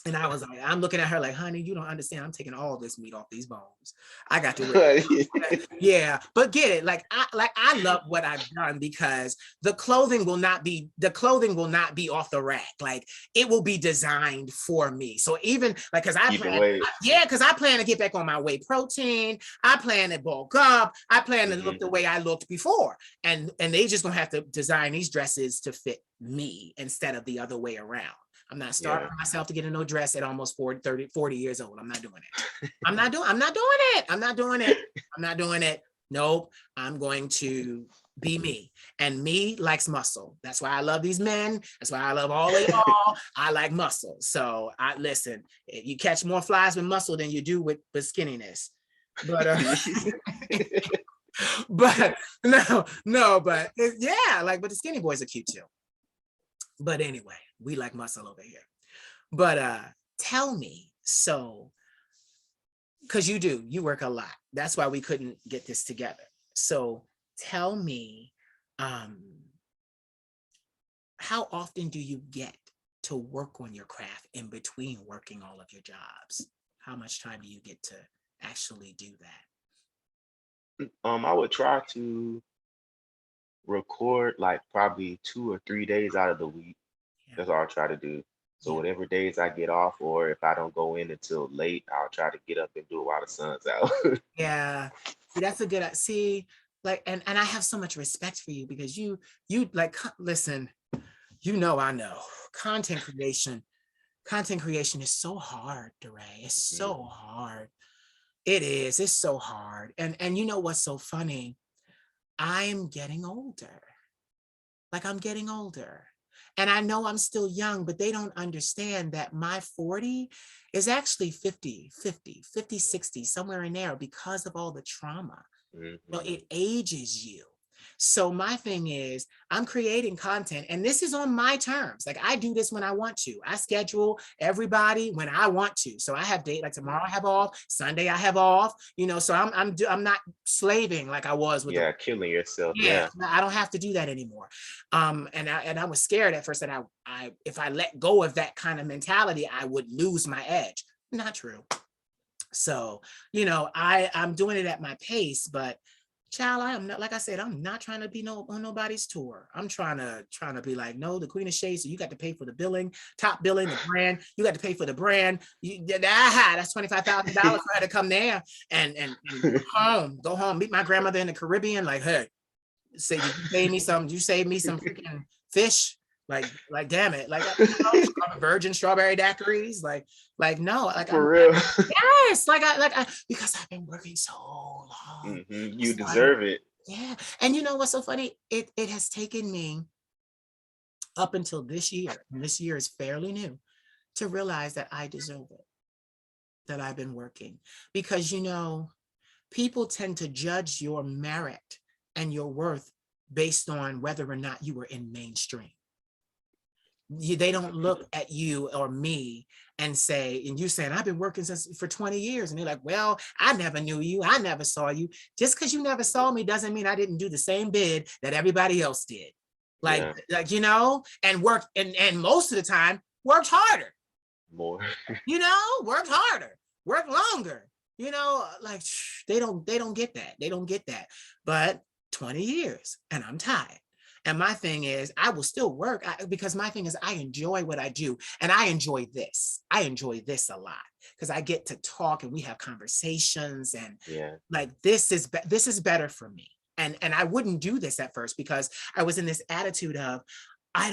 And I was like, I'm looking at her like, honey, you don't understand. I'm taking all this meat off these bones. I got to yeah, but get it. I love what I've done because the clothing will not be off the rack. Like it will be designed for me. So even like, because I plan to get back on my whey protein. I plan to bulk up. I plan to look the way I looked before. And they just gonna have to design these dresses to fit me instead of the other way around. I'm not starving myself to get a no dress at almost 40 years old. I'm not doing it. I'm not doing it. Nope. I'm going to be me. And me likes muscle. That's why I love these men. That's why I love all of y'all. I like muscle. So listen, you catch more flies with muscle than you do with skinniness. But but but the skinny boys are cute too. But anyway, we like muscle over here. But tell me, so, because you work a lot. That's why we couldn't get this together. So tell me, how often do you get to work on your craft in between working all of your jobs? How much time do you get to actually do that? I would try to record like probably 2 or 3 days out of the week. That's all I try to do. So Yeah. whatever days I get off, or if I don't go in until late, I'll try to get up and do it while the sun's out. Yeah. See, that's a good, see, like, and I have so much respect for you because you like, listen, I know content creation is so hard, Duray. It's Mhm. so hard. It is. It's so hard. And you know what's so funny? I'm getting older. Like I'm getting older. And I know I'm still young, but they don't understand that my 40 is actually 50, 50, 50, 60, somewhere in there because of all the trauma. So Mhm. it ages you. So my thing is, I'm creating content and this is on my terms. Like I do this when I want to. I schedule everybody when I want to. So I have date like tomorrow I have off, Sunday I have off, so I'm not slaving like I was with the. Yeah, killing yourself. Yeah, Yeah. I don't have to do that anymore. And I was scared at first that I if I let go of that kind of mentality, I would lose my edge. Not true. So, I'm doing it at my pace, but child, I am not, like I said, I'm not trying to be on nobody's tour. I'm trying to be like, no, the Queen of Shades. So you got to pay for the billing, top billing, the brand. You got to pay for the brand. That's $25,000 for her to come there and go home, meet my grandmother in the Caribbean. Like, hey, say, did you pay me some? You save me some freaking fish? Like, damn it! Like, virgin strawberry daiquiris. Like, no, like For real. yes, because I've been working so long. You That's why. deserve it. Yeah, and you know what's so funny? It has taken me up until this year, and this year is fairly new, to realize that I deserve it. That I've been working because people tend to judge your merit and your worth based on whether or not you were in mainstream. They don't look at you or me and say, and you saying, I've been working for 20 years. And they're like, well, I never knew you. I never saw you. Just because you never saw me doesn't mean I didn't do the same bid that everybody else did. Like, Yeah. and work, and most of the time worked harder, More. worked harder, worked longer, like they don't get that. They don't get that. But 20 years and I'm tired. And my thing is, I will still work because my thing is, I enjoy what I do. And I enjoy this. I enjoy this a lot because I get to talk and we have conversations. And Yeah. like, this is better for me. And I wouldn't do this at first because I was in this attitude of, I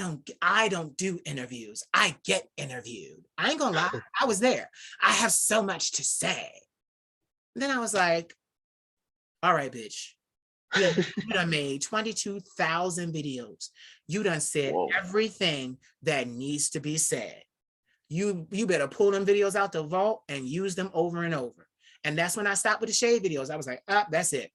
don't do interviews. I get interviewed. I ain't gonna lie. I was there. I have so much to say. Then I was like, all right, bitch. You done made 22,000 videos. You done said Whoa. everything that needs to be said. You better pull them videos out the vault and use them over and over. And that's when I stopped with the shade videos. I was like, that's it.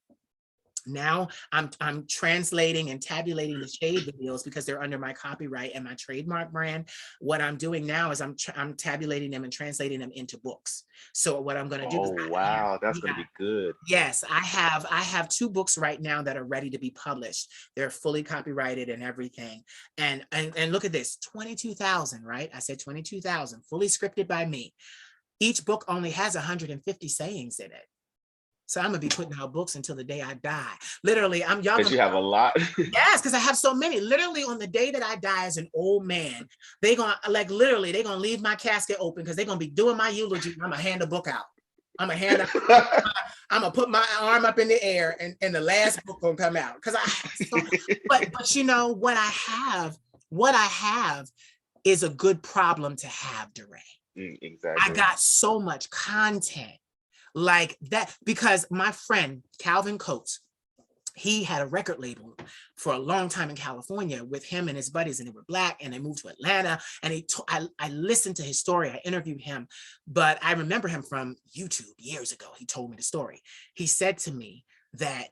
Now I'm translating and tabulating the shade videos because they're under my copyright and my trademark brand. What I'm doing now is I'm tabulating them and translating them into books. So what I'm going to do is, Oh wow, that's gonna be good. yes, I have two books right now that are ready to be published. They're fully copyrighted and everything. And look at this, 22,000, right? I said 22,000, fully scripted by me. Each book only has 150 sayings in it. So I'm gonna be putting out books until the day I die. Literally, y'all Because gonna. you have a lot. Yes, because I have so many. Literally, on the day that I die as an old man, literally, they're gonna leave my casket open because they're gonna be doing my eulogy. I'm gonna hand a book out. I'm gonna hand out. I'm gonna put my arm up in the air, and the last book gonna come out because I have so. But what I have is a good problem to have, Duray. I Exactly. got so much content like that because my friend Calvin Coates, he had a record label for a long time in California with him and his buddies, and they were Black, and they moved to Atlanta. And I listened to his story. I interviewed him, but I remember him from YouTube years ago. He told me the story. He said to me that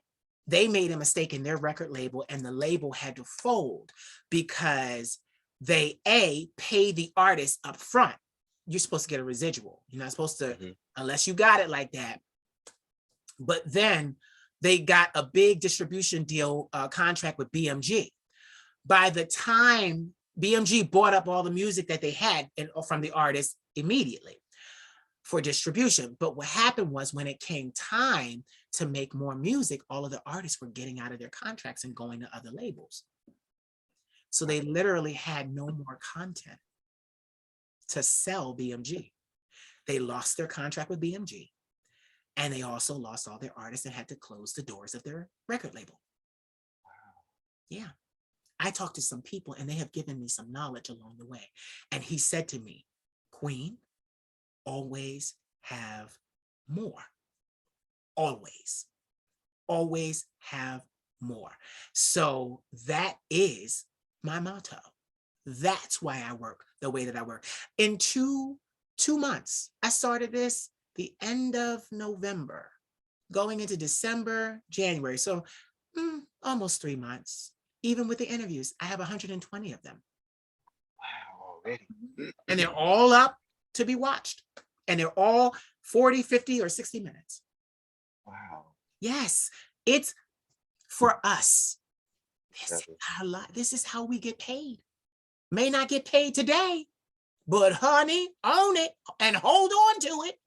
they made a mistake in their record label, and the label had to fold because they pay the artist up front. You're supposed to get a residual. You're not supposed to, unless you got it like that. But then they got a big distribution deal contract with BMG. By the time BMG bought up all the music that they had from the artists immediately for distribution. But what happened was when it came time to make more music, all of the artists were getting out of their contracts and going to other labels. So they literally had no more content. to sell BMG. They lost their contract with BMG, and they also lost all their artists and had to close the doors of their record label. Yeah. I talked to some people and they have given me some knowledge along the way. And he said to me, Queen, always have more. Always. Always have more. So that is my motto. That's why I work the way that I work. In two months, I started this the end of November, going into December, January. So almost 3 months. Even with the interviews, I have 120 of them. Wow, already. And they're all up to be watched. And they're all 40, 50, or 60 minutes. Wow. Yes, it's for us. This is how we get paid. May not get paid today, but honey, own it and hold on to it.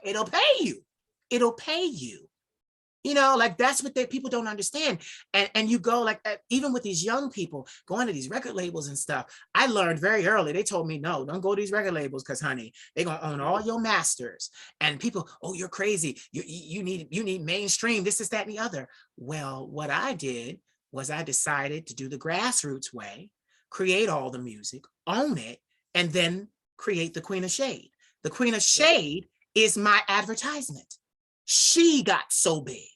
It'll pay you. It'll pay you. You know, like that's what people don't understand. And you go like, even with these young people going to these record labels and stuff, I learned very early, they told me, no, don't go to these record labels because honey, they're going to own all your masters. And people, oh, you're crazy. You need mainstream, this is that and the other. Well, what I did was I decided to do the grassroots way, create all the music, own it, and then create the Queen of Shade. The Queen of Shade is my advertisement. She got so big.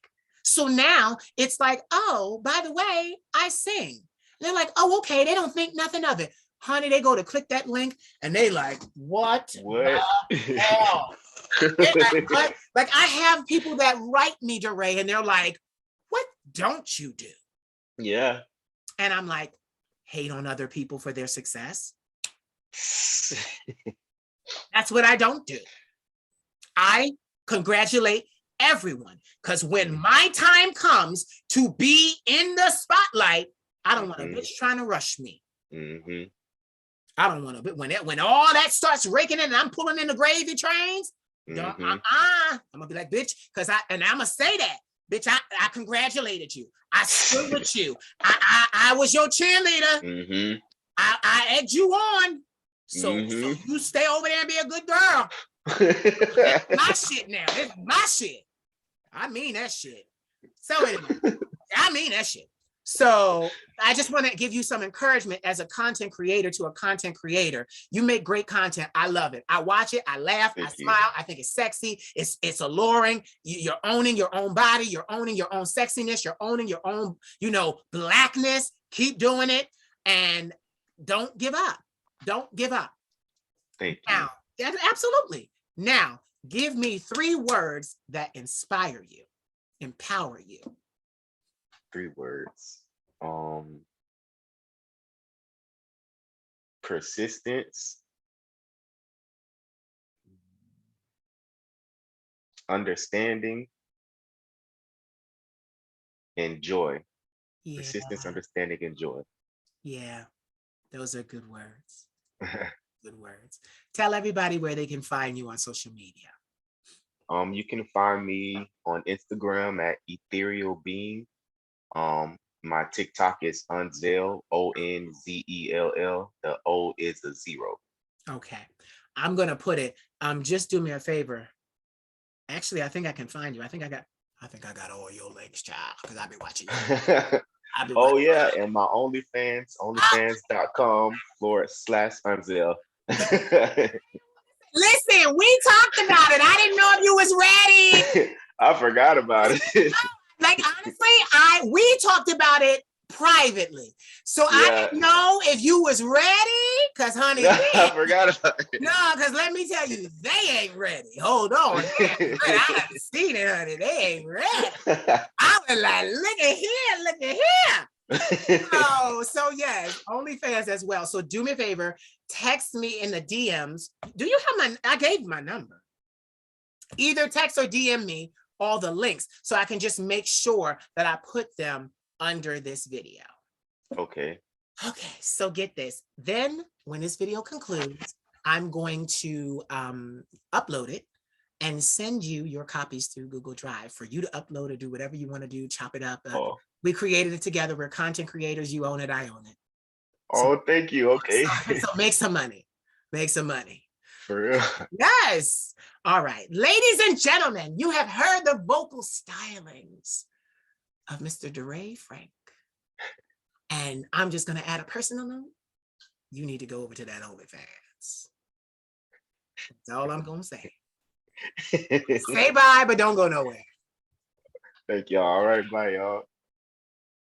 So now it's like, oh, by the way, I sing. And they're like, oh, okay. They don't think nothing of it. Honey, they go to click that link and they like, what? What? The hell? Like, what? Like I have people that write me, Duray, and they're like, what don't you do? Yeah. And I'm like, hate on other people for their success. That's what I don't do. I congratulate everyone, because when my time comes to be in the spotlight, I don't want a bitch trying to rush me. I don't want to. When all that starts raking in and I'm pulling in the gravy trains, I'm gonna be like, bitch, because I'm gonna say that, bitch. I congratulated you. I stood with you. I was your cheerleader. I egged you on. So you stay over there and be a good girl. It's my shit now. It's my shit. I mean that shit. So anyway, I mean that shit. So I just want to give you some encouragement as a content creator to a content creator. You make great content. I love it. I watch it. I laugh. I smile. I think it's sexy. It's alluring. You're owning your own body. You're owning your own sexiness. You're owning your own, blackness. Keep doing it and don't give up. Don't give up. Thank you. Now, absolutely. Now, give me 3 words that inspire you, empower you. 3 words. Persistence, understanding, and joy. Yeah. Persistence, understanding, and joy. Yeah, those are good words. Good words. Tell everybody where they can find you on social media. You can find me on Instagram at Ethereal Being. My TikTok is Onzell, Onzell. The O is a 0. Okay. I'm gonna put it. Just do me a favor. Actually, I think I can find you. I think I got all your links, child, because I've been watching you. Yeah, and my OnlyFans, onlyfans.com/Onzell. Listen, we talked about it. I didn't know if you was ready. I forgot about it. Like, honestly, we talked about it privately. So I didn't know if you was ready, because honey, I forgot about it. No, because let me tell you, they ain't ready. Hold on. I haven't seen it, honey. They ain't ready. I was like, look at here. So yes, OnlyFans as well. So do me a favor, text me in the DMs. Do you have I gave you my number. Either text or DM me all the links so I can just make sure that I put them under this video. Okay. Okay, so get this. Then when this video concludes, I'm going to upload it and send you your copies through Google Drive for you to upload or do whatever you want to do, chop it up. We created it together. We're content creators. You own it, I own it. Thank you. Okay. So make some money. Make some money. For real. Yes. All right. Ladies and gentlemen, you have heard the vocal stylings of Mr. Duray Frank. And I'm just going to add a personal note. You need to go over to that OnlyFans. That's all I'm going to say. Say bye, but don't go nowhere. Thank y'all. All right, bye, y'all.